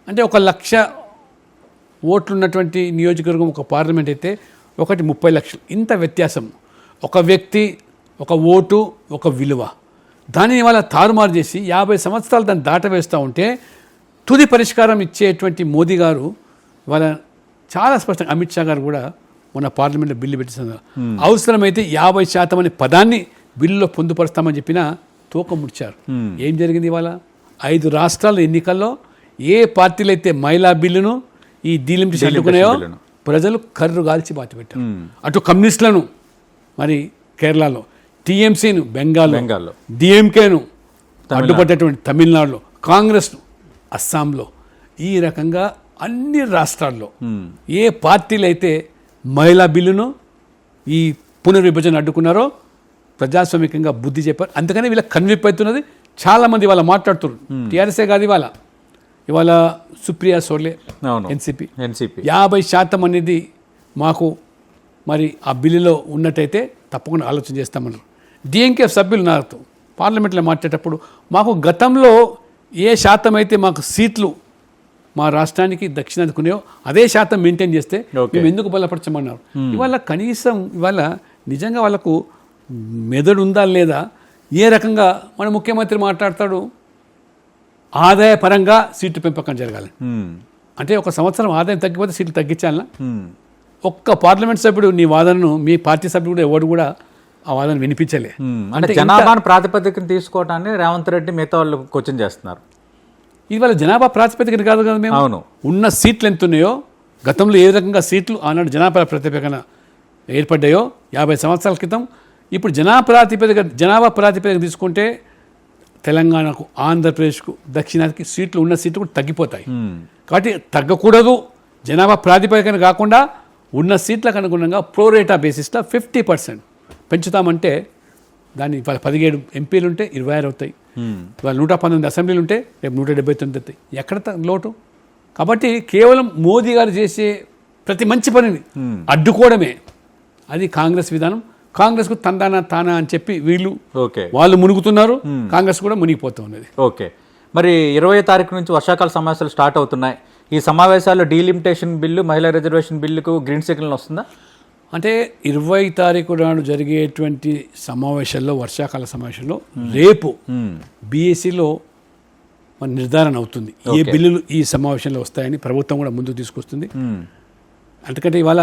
అంటే 1,00,000 ఓట్లు ఉన్నటువంటి నియోజకవర్గం ఒక పార్లమెంట్ అయితే ఒకటి 30 లక్షలు. ఇంత వ్యత్యాసం, ఒక వ్యక్తి, ఒక ఓటు, ఒక విలువ, దానిని వాళ్ళ తారుమారు చేసి 50 సంవత్సరాలు దాన్ని దాటవేస్తూ ఉంటే తుది పరిష్కారం ఇచ్చేటువంటి మోదీ గారు వాళ్ళ చాలా స్పష్టంగా, అమిత్ షా గారు కూడా మొన్న పార్లమెంట్లో బిల్లు పెట్టిస్తున్నారు. అవసరమైతే 50% అనే పదాన్ని బిల్లులో పొందుపరుస్తామని చెప్పినా తూకం ముడిచారు. ఏం జరిగింది? ఇవాళ 5 రాష్ట్రాల ఎన్నికల్లో ఏ పార్టీలు అయితే మహిళా బిల్లును ఈ డీలిమిటేషన్ అడ్డుకున్నాయో ప్రజలు కర్రు గాల్చి బాతి పెట్టారు. అటు కమ్యూనిస్టులను మరి కేరళలో, టీఎంసీను బెంగాల్లో, డిఎంకేను అడ్డుపడ్డటువంటి తమిళనాడులో, కాంగ్రెస్ను అస్సాంలో, ఈ రకంగా అన్ని రాష్ట్రాల్లో ఏ పార్టీలు అయితే మహిళా బిల్లును ఈ పునర్విభజన అడ్డుకున్నారో ప్రజాస్వామికంగా బుద్ధి చెప్పారు. అందుకని వీళ్ళ కన్విప్ అవుతున్నది. చాలామంది ఇవాళ మాట్లాడుతున్నారు. టీఆర్ఎస్ఏ కాదు, ఇవాళ సుప్రియా సోలే ఎన్సీపీ 50% అనేది మాకు మరి ఆ బిల్లులో ఉన్నట్టయితే తప్పకుండా ఆలోచన చేస్తామన్నారు. డిఎంకే సభ్యులు నాతో పార్లమెంట్లో మాట్లాడేటప్పుడు మాకు గతంలో ఏ శాతం అయితే మాకు సీట్లు మా రాష్ట్రానికి దక్షిణానికి ఉన్నాయో అదే శాతం మెయింటైన్ చేస్తే మేము ఎందుకు బలపరచమన్నారు. ఇవాళ కనీసం ఇవాళ నిజంగా వాళ్ళకు మెదడు ఉందా లేదా? ఏ రకంగా మన ముఖ్యమంత్రి మాట్లాడతాడు, ఆదాయ పరంగా సీటు పెంపకం జరగాలి అంటే 1 సంవత్సరం ఆదాయం తగ్గిపోతే సీట్లు తగ్గించాలనా? ఒక్క పార్లమెంట్ సభ్యుడు నీ వాదనను, మీ పార్టీ సభ్యుడు కూడా ఎవడు కూడా ఆ వాదన వినిపించలే. అంటే జనాభాను ప్రాతిపదికన తీసుకోవటాన్ని రేవంత్ రెడ్డి మిగతా వాళ్ళు క్వశ్చన్ చేస్తున్నారు. ఇవాళ జనాభా ప్రాతిపదికన కాదు కదా, మేము అవును ఉన్న సీట్లు ఎంత ఉన్నాయో, గతంలో ఏ రకంగా సీట్లు ఆనాడు జనాభా ప్రాతిపదికన ఏర్పడ్డాయో 50 సంవత్సరాల క్రితం, ఇప్పుడు జనాభా ప్రాతిపదిక తీసుకుంటే తెలంగాణకు, ఆంధ్రప్రదేశ్కు, దక్షిణానికి సీట్లు ఉన్న సీట్లు కూడా తగ్గిపోతాయి. కాబట్టి తగ్గకూడదు. జనాభా ప్రాతిపదికన కాకుండా ఉన్న సీట్లకు అనుగుణంగా ప్రోరేటా బేసిస్లో 50% పెంచుతామంటే దాన్ని ఇవాళ 17 ఎంపీలు ఉంటే 26 అవుతాయి. ఇవాళ 119 అసెంబ్లీలు ఉంటే రేపు 179 అవుతాయి. ఎక్కడ లోటు? కాబట్టి కేవలం మోదీ గారు చేసే ప్రతి మంచి పనిని అడ్డుకోవడమే అది కాంగ్రెస్ విధానం. కాంగ్రెస్కు తానా అని చెప్పి వాళ్ళు మునుగుతున్నారు, కాంగ్రెస్ కూడా మునిగిపోతూ ఉన్నది. ఓకే, మరి 20వ తారీఖు నుంచి వర్షాకాల సమావేశాలు స్టార్ట్ అవుతున్నాయి. ఈ సమావేశాల్లో డీలిమిటేషన్ బిల్లు, మహిళా రిజర్వేషన్ బిల్లుకు గ్రీన్ సిగ్నల్ వస్తుందా? అంటే 20 తారీఖు నాడు జరిగేటువంటి సమావేశాల్లో, వర్షాకాల సమావేశంలో రేపు బీఎస్సీలో మన నిర్ధారణ అవుతుంది. ఏ బిల్లులు ఈ సమావేశంలో వస్తాయని ప్రభుత్వం కూడా ముందుకు తీసుకొస్తుంది. ఎందుకంటే ఇవాళ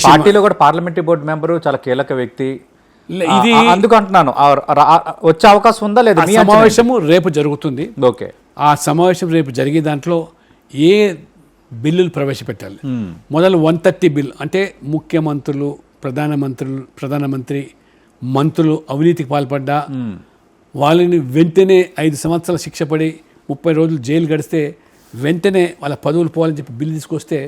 పార్టీలో కూడా పార్లమెంటరీ బోర్డు మెంబరు చాలా కీలక వ్యక్తి, ఇది అందుకు అంటున్నాను, వచ్చే అవకాశం ఉందా లేదా? సమావేశము రేపు జరుగుతుంది. ఓకే, ఆ సమావేశం రేపు జరిగే దాంట్లో ఏ బిల్లులు ప్రవేశపెట్టాలి, మొదలు 130 బిల్ అంటే ముఖ్యమంత్రులు, ప్రధానమంత్రి మంత్రులు అవినీతికి పాల్పడ్డా వాళ్ళని వెంటనే 5 సంవత్సరాల శిక్ష పడి 30 రోజులు జైలు గడిస్తే వెంటనే వాళ్ళ పదవులు పోవాలని చెప్పి బిల్లు తీసుకొస్తే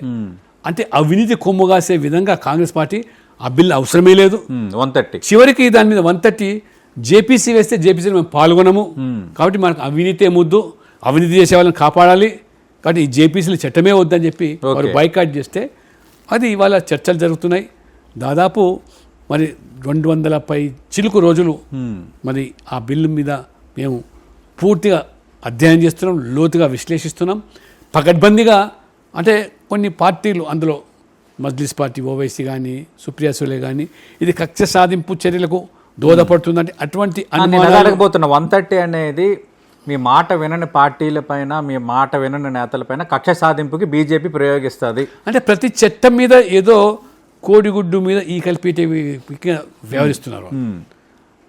అంటే అవినీతి కొమ్ముగాసే విధంగా కాంగ్రెస్ పార్టీ ఆ బిల్లు అవసరమే లేదు. 130 చివరికి దాని మీద 130 జేపీసీ వేస్తే జేపీసీలో మేము పాల్గొనము కాబట్టి మనకు అవినీతే ముద్దు, అవినీతి చేసే వాళ్ళని కాపాడాలి కాబట్టి ఈ జేపీసీలు చట్టమే వద్దని చెప్పి వారు బైకాట్ చేస్తే అది ఇవాళ చర్చలు జరుగుతున్నాయి. దాదాపు మరి 200 చిలుకు రోజులు మరి ఆ బిల్లు మీద మేము పూర్తిగా అధ్యయనం చేస్తున్నాం, లోతుగా విశ్లేషిస్తున్నాం. పకడ్బందీగా అంటే కొన్ని పార్టీలు అందులో మజ్లిస్ పార్టీ ఓవైసీ కానీ సుప్రియా సూలే కానీ ఇది కక్ష సాధింపు చర్యలకు దోహదపడుతుందంటే అటువంటి అనుమానాలకపోతున్న 130 అనేది మీ మాట వినని పార్టీలపైన, మీ మాట వినని నేతలపైన కక్ష సాధింపుకి బీజేపీ ప్రయోగిస్తుంది. అంటే ప్రతి చట్టం మీద ఏదో కోడిగుడ్డు మీద ఈ కలిపి వ్యవహరిస్తున్నారు.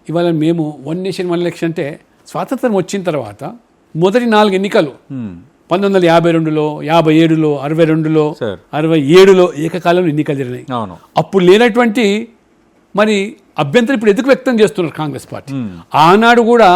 ఇవాళ మేము 1 నేషన్ 1 ఎలక్షన్ అంటే స్వాతంత్రం వచ్చిన తర్వాత మొదటి 4 ఎన్నికలు 1952లో, 57లో, 62లో, 67లో ఏకకాలంలో ఎన్నికలు జరిగినాయి. అప్పుడు లేనటువంటి మరి అభ్యంతరం ఇప్పుడు ఎందుకు వ్యక్తం చేస్తున్నారు కాంగ్రెస్ పార్టీ? ఆనాడు కూడా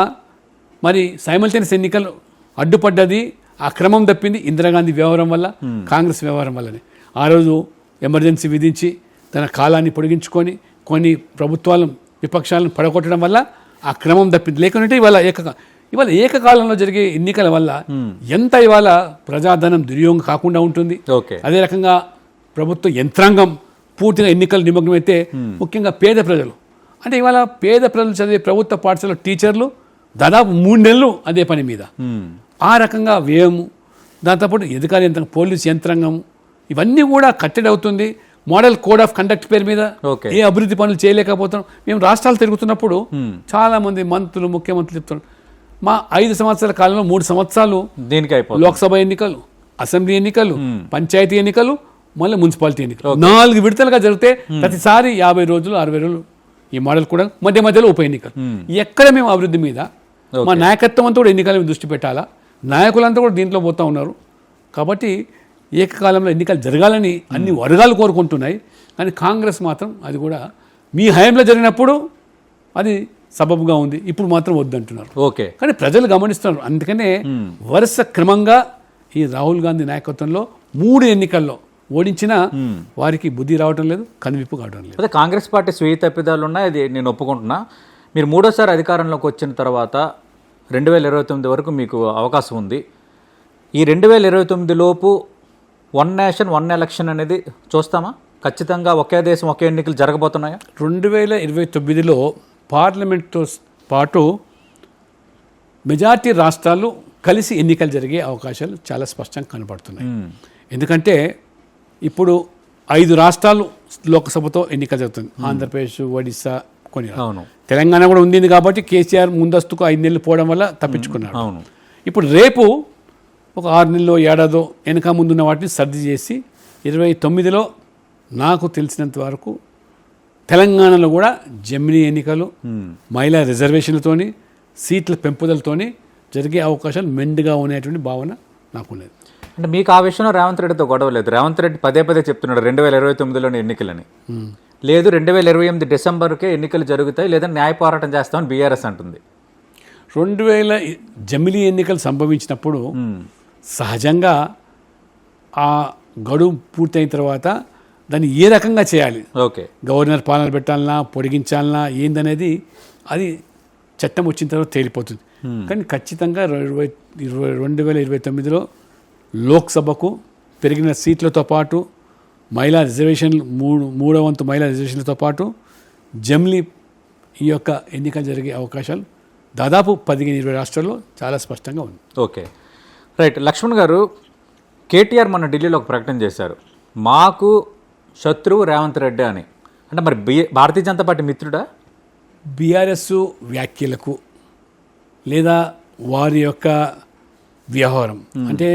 మరి సైమల్టేనియస్ ఎన్నికలు అడ్డుపడ్డది, ఆ క్రమం తప్పింది ఇందిరాగాంధీ వ్యవహారం వల్ల, కాంగ్రెస్ వ్యవహారం వల్లనే. ఆ రోజు ఎమర్జెన్సీ విధించి తన కాలాన్ని పొడిగించుకొని కొన్ని ప్రభుత్వాలను విపక్షాలను పడగొట్టడం వల్ల ఆ క్రమం తప్పింది. లేకుంటే ఇవాళ ఏకకాలంలో జరిగే ఎన్నికల వల్ల ఎంత ఇవాళ ప్రజాధనం దుర్యోగం కాకుండా ఉంటుంది. అదే రకంగా ప్రభుత్వ యంత్రాంగం పూర్తిగా ఎన్నికల నిమగ్నం అయితే ముఖ్యంగా పేద ప్రజలు అంటే ఇవాళ పేద ప్రజలు చదివే ప్రభుత్వ పాఠశాల టీచర్లు దాదాపు 3 నెలలు అదే పని మీద ఆ రకంగా వ్యయము, దాంతోపాటు అధికార యంత్రాంగం, పోలీస్ యంత్రాంగం ఇవన్నీ కూడా కట్టడి అవుతుంది. మోడల్ కోడ్ ఆఫ్ కండక్ట్ పేరు మీద ఏ అభివృద్ధి పనులు చేయలేకపోతున్నాం. మేము రాష్ట్రాలు తిరుగుతున్నప్పుడు చాలా మంది మంత్రులు, ముఖ్యమంత్రులు చెప్తున్నారు మా 5 సంవత్సరాల కాలంలో 3 సంవత్సరాలు లోక్సభ ఎన్నికలు, అసెంబ్లీ ఎన్నికలు, పంచాయతీ ఎన్నికలు, మళ్ళీ మున్సిపాలిటీ ఎన్నికలు 4 విడతలుగా జరిగితే ప్రతిసారి 50 రోజులు 60 రోజులు ఈ మోడల్ కూడా మధ్యలో ఉప ఎన్నికలు. ఎక్కడ మేము అభివృద్ధి మీద మా నాయకత్వం అంతా కూడా ఎన్నికల మీద దృష్టి పెట్టాలా, నాయకులంతా కూడా దీంట్లో పోతూ ఉన్నారు. కాబట్టి ఏకకాలంలో ఎన్నికలు జరగాలని అన్ని వర్గాలు కోరుకుంటున్నాయి. కానీ కాంగ్రెస్ మాత్రం అది కూడా మీ హయాంలో జరిగినప్పుడు అది సబబుగా ఉంది, ఇప్పుడు మాత్రం వద్దంటున్నారు. కానీ ప్రజలు గమనిస్తున్నారు. అందుకనే వరుస క్రమంగా ఈ రాహుల్ గాంధీ నాయకత్వంలో 3 ఎన్నికల్లో ఓడించినా వారికి బుద్ధి రావడం లేదు, కనువిప్పు కావడం లేదు. అదే కాంగ్రెస్ పార్టీ స్వీయ తప్పిదాలు ఉన్నాయి, అది నేను ఒప్పుకుంటున్నా. మీరు 3వ అధికారంలోకి వచ్చిన తర్వాత 2029 వరకు మీకు అవకాశం ఉంది. ఈ 2029 లోపు 1 నేషన్ 1 ఎలక్షన్ అనేది చూస్తామా? ఖచ్చితంగా ఒకే దేశం ఒకే ఎన్నికలు జరగబోతున్నాయా? 2029లో పార్లమెంట్తో పాటు మెజార్టీ రాష్ట్రాలు కలిసి ఎన్నికలు జరిగే అవకాశాలు చాలా స్పష్టంగా కనబడుతున్నాయి. ఎందుకంటే ఇప్పుడు 5 రాష్ట్రాలు లోక్సభతో ఎన్నికలు జరుగుతుంది. ఆంధ్రప్రదేశ్, ఒడిశా, కొన్ని తెలంగాణ కూడా ఉంది కాబట్టి కేసీఆర్ ముందస్తుకు 5 నెలలు పోవడం వల్ల తప్పించుకున్నాడు. ఇప్పుడు రేపు ఒక 6 నెలలో ఏడాదో వెనక ముందున్న వాటిని సర్ది చేసి 29లో నాకు తెలిసినంత వరకు తెలంగాణలో కూడా జమినీ ఎన్నికలు, మహిళా రిజర్వేషన్లతోని, సీట్ల పెంపుదలతోని జరిగే అవకాశాలు మెండుగా ఉండేటువంటి భావన నాకున్నది. అంటే మీకు ఆ విషయంలో రేవంత్ రెడ్డితో గొడవ లేదు? రేవంత్ రెడ్డి పదే చెప్తున్నాడు 2029లోని ఎన్నికలని. లేదు 2028 డిసెంబర్కే ఎన్నికలు జరుగుతాయి, లేదా న్యాయ పోరాటం చేస్తామని బీఆర్ఎస్ అంటుంది. 2000 జమిలీ ఎన్నికలు సంభవించినప్పుడు సహజంగా ఆ గడువు పూర్తయిన తర్వాత దాన్ని ఏ రకంగా చేయాలి, గవర్నర్ పాలన పెట్టాలన్నా పొడిగించాలన్నా ఏందనేది అది చట్టం వచ్చిన తర్వాత తేలిపోతుంది. కానీ ఖచ్చితంగా 2029లో లోక్సభకు పెరిగిన సీట్లతో పాటు మహిళా రిజర్వేషన్లు 3వ వంతు మహిళా రిజర్వేషన్లతో పాటు జమిలీ ఈ యొక్క ఎన్నికలు జరిగే అవకాశాలు దాదాపు 15-20 రాష్ట్రాల్లో చాలా స్పష్టంగా ఉంది. రైట్. లక్ష్మణ్ గారు, కేటీఆర్ మొన్న ఢిల్లీలో ఒక ప్రకటన చేశారు, మాకు శత్రువు రేవంత్ రెడ్డి అని. అంటే మరి భారతీయ జనతా పార్టీ మిత్రుడా? బీఆర్ఎస్ వ్యాఖ్యలకు లేదా వారి యొక్క వ్యవహారం అంటే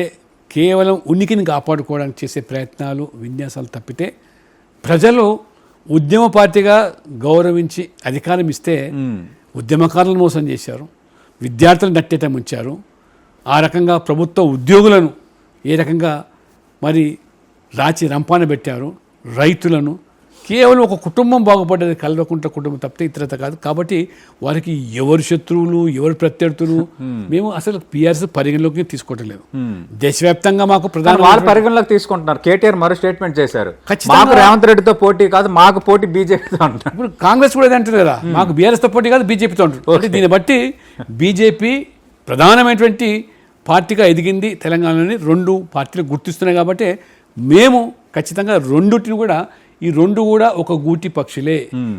కేవలం ఉనికిని కాపాడుకోవడానికి చేసే ప్రయత్నాలు, విన్యాసాలు తప్పితే ప్రజలు ఉద్యమ పార్టీగా గౌరవించి అధికారం ఇస్తే ఉద్యమకారులను మోసం చేశారు, విద్యార్థులను నట్టేట ముంచారు, ఆ రకంగా ప్రభుత్వ ఉద్యోగులను ఏ రకంగా మరి రాచి రంపాన పెట్టారు, రైతులను కేవలం ఒక కుటుంబం బాగుపడ్డది, కల్వకుంట్ల కుటుంబం తప్పితే ఇతరత కాదు. కాబట్టి వారికి ఎవరు శత్రువులు, ఎవరు ప్రత్యర్థులు మేము అసలు పిఆర్ఎస్ పరిగణలోకి తీసుకోవటం లేదు. దేశవ్యాప్తంగా మాకు ప్రధాన వాళ్ళు పరిగణలోకి తీసుకుంటున్నారు. కేటీఆర్ మరో స్టేట్మెంట్ చేశారు, ఖచ్చితంగా. మాకు రేవంత్ రెడ్డితో పోటీ కాదు, మాకు పోటీ బీజేపీతో అంటారు. ఇప్పుడు కాంగ్రెస్ కూడా అంటారు కదా, మాకు బీఆర్ఎస్ తో పోటీ కాదు బీజేపీతో అంటారు. అంటే దీన్ని బట్టి బీజేపీ ప్రధానమైనటువంటి పార్టీగా ఎదిగింది తెలంగాణలోని. 2 పార్టీలు గుర్తిస్తున్నాయి కాబట్టి మేము ఖచ్చితంగా రెండుటిని కూడా, ఈ 2 కూడా ఒక గూటి పక్షులే.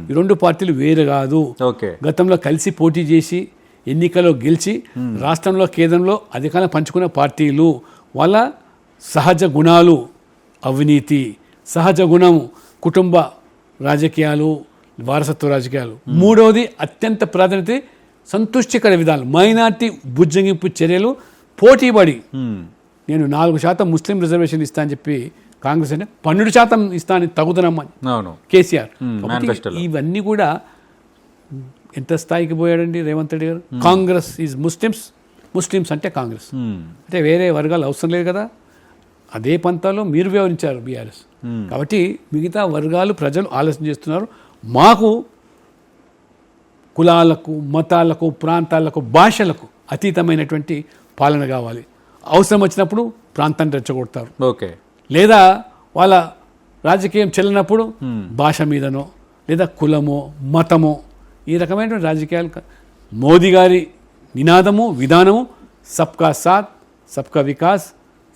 ఈ 2 పార్టీలు వేరు కాదు. ఓకే, గతంలో కలిసి పోటీ చేసి ఎన్నికల్లో గెలిచి రాష్ట్రంలో కేంద్రంలో అధికారం పంచుకున్న పార్టీలు. వాళ్ళ సహజ గుణాలు అవినీతి, సహజ గుణం కుటుంబ రాజకీయాలు, వారసత్వ రాజకీయాలు. 3వది అత్యంత ప్రాధాన్యత సంతుష్టికర విధానం, మైనార్టీ బుజ్జగింపు చర్యలు, పోటీపడి. నేను 4% ముస్లిం రిజర్వేషన్ ఇస్తా అని చెప్పి కాంగ్రెస్ అంటే 12% ఇస్తా అని తగుదనమ్మని అవును కేసీఆర్. మేనిఫెస్టోలో. ఇవన్నీ కూడా ఎంత స్థాయికి పోయాడండి రేవంత్ రెడ్డి గారు. కాంగ్రెస్ ఈజ్ ముస్లిమ్స్, ముస్లిమ్స్ అంటే కాంగ్రెస్. అంటే వేరే వర్గాలు అవసరం లేదు కదా. అదే పంతాలో మీరు వ్యవహరించారు బీఆర్ఎస్. కాబట్టి మిగతా వర్గాలు ప్రజలు ఆలోచన చేస్తున్నారు. మాకు కులాలకు, మతాలకు, ప్రాంతాలకు, భాషలకు అతీతమైనటువంటి పాలన కావాలి. అవసరం వచ్చినప్పుడు ప్రాంతాన్ని రెచ్చగొడతారు. ఓకే, లేదా వాళ్ళ రాజకీయం చెల్లినప్పుడు భాష మీదనో లేదా కులమో మతమో ఈ రకమైనటువంటి రాజకీయాలు. మోదీ గారి నినాదము విధానము సబ్కా సాత్, సబ్కా వికాస్,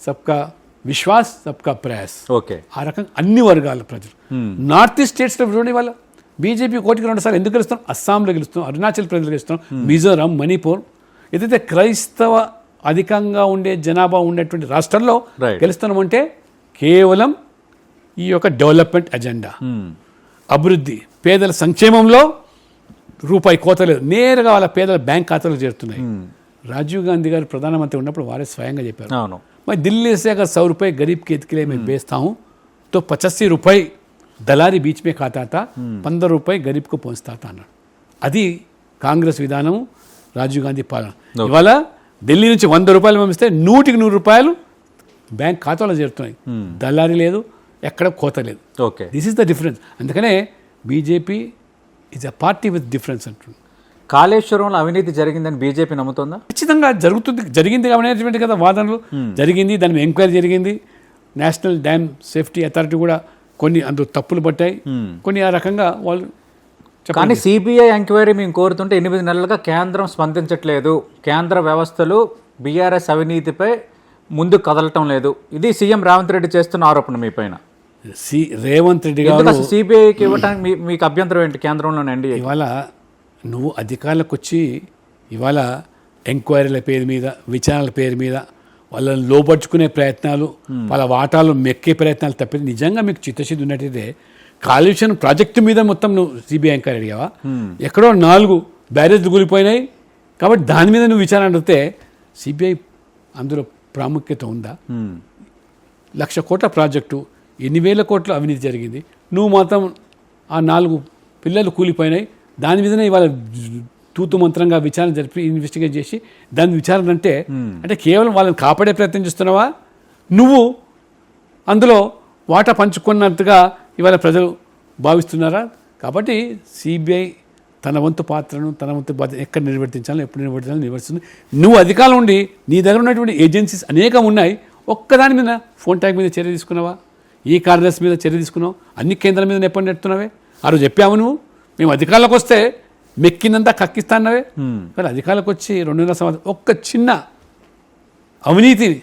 సబ్కా విశ్వాస్, సబ్కా ప్రయాస్. ఓకే, ఆ రకంగా అన్ని వర్గాల ప్రజలు. నార్త్ ఈస్ట్ స్టేట్స్లో చూడండి, వాళ్ళ బీజేపీ 1-2 సార్లు ఎందుకు గెలుస్తాం? అస్సాంలో గెలుస్తాం, అరుణాచల్ ప్రదేశ్లో గెలుస్తాం, మిజోరాం, మణిపూర్. ఏదైతే క్రైస్తవ అధికంగా ఉండే జనాభా ఉండేటువంటి రాష్ట్రాల్లో గెలుస్తున్నామంటే కేవలం ఈ యొక్క డెవలప్మెంట్ అజెండా, అభివృద్ధి, పేదల సంక్షేమంలో రూపాయి కోత లేదు. నేరుగా వాళ్ళ పేదల బ్యాంక్ ఖాతాలో చేరుతున్నాయి. రాజీవ్ గాంధీ గారు ప్రధానమంత్రి ఉన్నప్పుడు వారే స్వయంగా చెప్పారు, అవును, मैं दिल्ली से अगर 100 रुपये गरीब के हित के लिए मैं बेचता हूँ तो 85 रुपये दलारी बीच में खाता था, 15 रुपये गरीब को पहुँचता था అన్నాడు. అది కాంగ్రెస్ విధానం, రాజీవ్ గాంధీ పాలన. ఇవాళ ఢిల్లీ నుంచి 100 రూపాయలు పంపిస్తే 100కి 100 రూపాయలు బ్యాంక్ ఖాతాలో చేరుతున్నాయి. దళారీ లేదు, ఎక్కడ కోత లేదు. Okay, this is the difference. అందుకనే BJP is a party with difference అంటుంది. కాళేశ్వరంలో అవినీతి జరిగిందని బీజేపీ నమ్ముతుందా? ఖచ్చితంగా జరిగింది అనేటువంటి కదా వాదనలు. జరిగింది, దాని మీద ఎంక్వైరీ జరిగింది. నేషనల్ డ్యామ్ సేఫ్టీ అథారిటీ కూడా కొన్ని అందులో తప్పులు పట్టాయి, కొన్ని ఆ రకంగా వాళ్ళు. కానీ సిబిఐ ఎంక్వైరీ మేము కోరుతుంటే 8 నెలలుగా కేంద్రం స్పందించట్లేదు. కేంద్ర వ్యవస్థలు బీఆర్ఎస్ అవినీతిపై ముందు కదలటం లేదు. ఇది సీఎం రేవంత్ రెడ్డి చేస్తున్న ఆరోపణ మీ పైన. రేవంత్ రెడ్డి గారు సిబిఐకి ఇవ్వడానికి మీకు అభ్యంతరం ఏంటి? కేంద్రంలోనే అండి ఇవాళ నువ్వు అధికారులకు వచ్చి ఇవాళ ఎంక్వైరీల పేరు మీద, విచారణల పేరు మీద వాళ్ళని లోపరుచుకునే ప్రయత్నాలు, వాళ్ళ వాటాలు మెక్కే ప్రయత్నాలు తప్పి, నిజంగా మీకు చిత్తశుద్ధి ఉన్నట్టయితే కాళేశ్వరం ప్రాజెక్టు మీద మొత్తం నువ్వు సిబిఐ ఎంక్వైరీ అడిగావా? ఎక్కడో 4 బ్యారేజ్లు కూలిపోయినాయి కాబట్టి దాని మీద నువ్వు విచారణ అడిగితే సిబిఐ అందులో ప్రాముఖ్యత ఉందా? 1,00,000 కోట్ల ప్రాజెక్టు, 8,000 కోట్ల అవినీతి జరిగింది. నువ్వు మాత్రం ఆ 4 పిల్లలు కూలిపోయినాయి దాని మీదనే ఇవాళ తూతు మంత్రంగా విచారణ జరిపి ఇన్వెస్టిగేట్ చేసి దాని విచారణ అంటే కేవలం వాళ్ళని కాపాడే ప్రయత్నం చేస్తున్నావా? నువ్వు అందులో వాటా పంచుకున్నట్టుగా ఇవాళ ప్రజలు భావిస్తున్నారా? కాబట్టి సిబిఐ తన వంతు పాత్రను, తన వంతు బాధ్యత ఎక్కడ నిర్వర్తించాలో, ఎప్పుడు నిర్వర్తించాలో. నువ్వు అధికారం ఉండి నీ దగ్గర ఉన్నటువంటి ఏజెన్సీస్ అనేకం ఉన్నాయి, ఒక్కదాని మీద ఫోన్ ట్యాగ్ మీద చర్య తీసుకున్నావా? ఈ కార్యదర్శి మీద చర్య తీసుకున్నావు, అన్ని కేంద్రాల మీద ఎప్పుడు నెడుతున్నావే? ఆ రోజు చెప్పావు నువ్వు, మేము అధికారంలోకి వస్తే మెక్కినంతా కక్కిస్తాన్నవే. మరి అధికారులకు వచ్చి 2.5 సంవత్సరం ఒక్క చిన్న అవినీతిని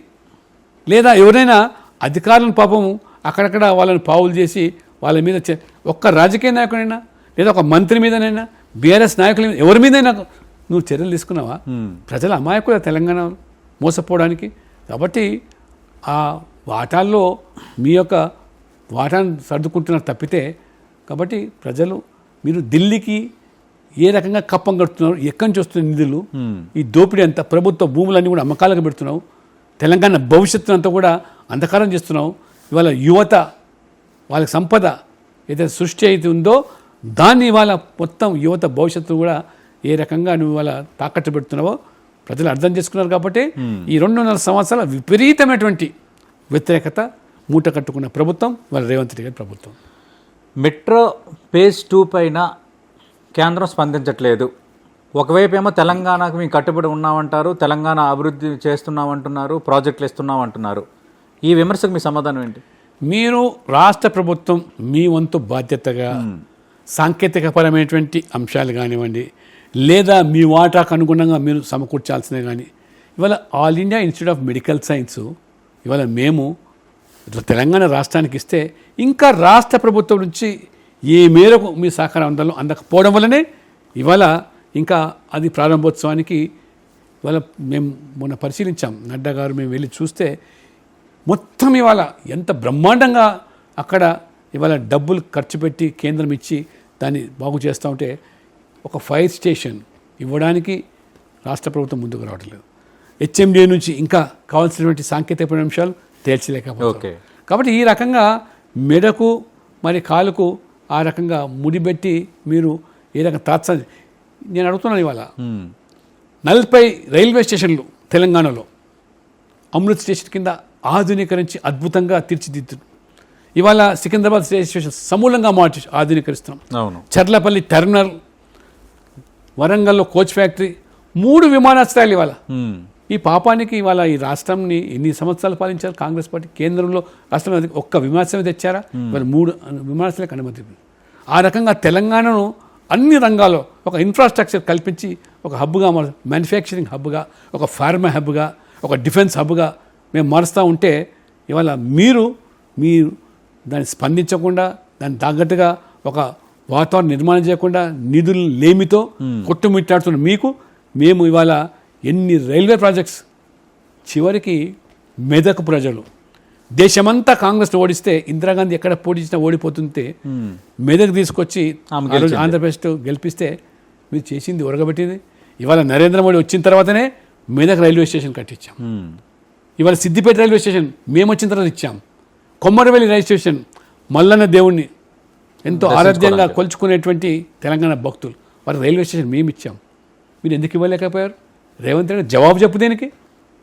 లేదా ఎవరైనా అధికారులను పాపము అక్కడక్కడ వాళ్ళని పావులు చేసి వాళ్ళ మీద ఒక్క రాజకీయ నాయకుడైనా లేదా ఒక మంత్రి మీదనైనా, బీఆర్ఎస్ నాయకుల మీద, ఎవరి మీదైనా నువ్వు చర్యలు తీసుకున్నావా? ప్రజల అమాయకుల తెలంగాణ మోసపోవడానికి. కాబట్టి ఆ వాటాల్లో మీ యొక్క వాటాను సర్దుకుంటున్నారు తప్పితే. కాబట్టి ప్రజలు మీరు ఢిల్లీకి ఏ రకంగా కప్పం కడుతున్నారు, ఎక్కడి నుంచి వస్తున్న నిధులు, ఈ దోపిడీ అంతా, ప్రభుత్వ భూములన్నీ కూడా అమ్మకాలకు పెడుతున్నావు, తెలంగాణ భవిష్యత్తును అంతా కూడా అంధకారం చేస్తున్నావు. ఇవాళ యువత వాళ్ళకి సంపద ఏదైతే సృష్టి అయితే ఉందో దాన్ని ఇవాళ మొత్తం యువత భవిష్యత్తు కూడా ఏ రకంగా నువ్వు ఇవాళ తాకట్టు పెడుతున్నావో ప్రజలు అర్థం చేసుకున్నారు. కాబట్టి ఈ 2.5 సంవత్సరాల విపరీతమైనటువంటి వ్యతిరేకత మూట కట్టుకున్న ప్రభుత్వం ఇవాళ రేవంత్ రెడ్డి గారి ప్రభుత్వం. మెట్రో ఫేజ్ 2 పైన కేంద్రం స్పందించట్లేదు. ఒకవైపు ఏమో తెలంగాణకు మేము కట్టుబడి ఉన్నామంటారు, తెలంగాణ అభివృద్ధి చేస్తున్నామంటున్నారు, ప్రాజెక్టులు ఇస్తున్నామంటున్నారు. ఈ విమర్శకు మీ సమాధానం ఏంటి? మీరు రాష్ట్ర ప్రభుత్వం మీ వంతు బాధ్యతగా సాంకేతికపరమైనటువంటి అంశాలు కానివ్వండి, లేదా మీ వాటాకు అనుగుణంగా మీరు సమకూర్చాల్సినవి కానీ, ఇవాళ all India institute of medical science ఇవాళ మేము ఇట్లా తెలంగాణ రాష్ట్రానికి ఇస్తే ఇంకా రాష్ట్ర ప్రభుత్వం నుంచి ఏ మేరకు మీ సహకారం అందకపోవడం వల్లనే ఇవాళ ఇంకా అది ప్రారంభోత్సవానికి ఇవాళ మేము మొన్న పరిశీలించాం. నడ్డా గారు మేము వెళ్ళి చూస్తే మొత్తం ఇవాళ ఎంత బ్రహ్మాండంగా అక్కడ ఇవాళ డబ్బులు ఖర్చు పెట్టి కేంద్రం ఇచ్చి దాన్ని బాగు చేస్తూ ఉంటే ఒక ఫైర్ స్టేషన్ ఇవ్వడానికి రాష్ట్ర ప్రభుత్వం ముందుకు రావట్లేదు. హెచ్ఎండిఏ నుంచి ఇంకా కావాల్సినటువంటి సాంకేతిక అంశాలు తేల్చలేకపోతే, కాబట్టి ఈ రకంగా మెడకు మరి కాలుకు ఆ రకంగా ముడిపెట్టి మీరు ఏ రకంగా తాత్సాన్ని నేను అడుగుతున్నాను. ఇవాళ 40 రైల్వే స్టేషన్లు తెలంగాణలో అమృత్ స్టేషన్ కింద ఆధునీకరించి అద్భుతంగా తీర్చిదిద్దును. ఇవాళ సికింద్రాబాద్ రైల్వే స్టేషన్ సమూలంగా మార్చి ఆధునీకరిస్తున్నాం. చర్లపల్లి టెర్మినల్, వరంగల్లో కోచ్ ఫ్యాక్టరీ, 3 విమానాశ్రయాలు ఇవాళ. ఈ పాపానికి ఇవాళ ఈ రాష్ట్రంని ఎన్ని సంవత్సరాలు పాలించారు కాంగ్రెస్ పార్టీ? కేంద్రంలో రాష్ట్రంలో ఒక్క విమానాశ్రయం తెచ్చారా? ఇవాళ 3 విమానాశ్రయాలకు అనుమతి. ఆ రకంగా తెలంగాణను అన్ని రంగాల్లో ఒక ఇన్ఫ్రాస్ట్రక్చర్ కల్పించి ఒక హబ్గా మ్యానుఫ్యాక్చరింగ్ హబ్గా, ఒక ఫార్మా హబ్గా, ఒక డిఫెన్స్ హబ్గా మేము మారుస్తూ ఉంటే ఇవాళ మీరు దాన్ని స్పందించకుండా, దాన్ని తగ్గట్టుగా ఒక వాతావరణం నిర్మాణం చేయకుండా, నిధులు లేమితో కొట్టుమిట్టాడుతున్న మీకు మేము ఇవాళ ఎన్ని రైల్వే ప్రాజెక్ట్స్, చివరికి మెదక్ ప్రజలు దేశమంతా కాంగ్రెస్ ఓడిస్తే ఇందిరాగాంధీ ఎక్కడ పోటీ చేసినా ఓడిపోతుంటే మెదక్ తీసుకొచ్చి ఆంధ్రప్రదేశ్ గెలిపిస్తే మీరు చేసింది ఉరగబెట్టింది. ఇవాళ నరేంద్ర మోడీ వచ్చిన తర్వాతనే మెదక్ రైల్వే స్టేషన్ కట్టించాం. ఇవాళ సిద్దిపేట రైల్వే స్టేషన్ మేము వచ్చిన తర్వాత ఇచ్చాం. కొమ్మరవెల్లి రైల్వే స్టేషన్ మల్లన్న దేవుణ్ణి ఎంతో ఆరాధ్యంగా కొలుచుకునేటువంటి తెలంగాణ భక్తులు వారి రైల్వే స్టేషన్ మేము ఇచ్చాం. మీరు ఎందుకు ఇవ్వలేకపోయారు? రేవంత్ రెడ్డి జవాబు చెప్పు దేనికి?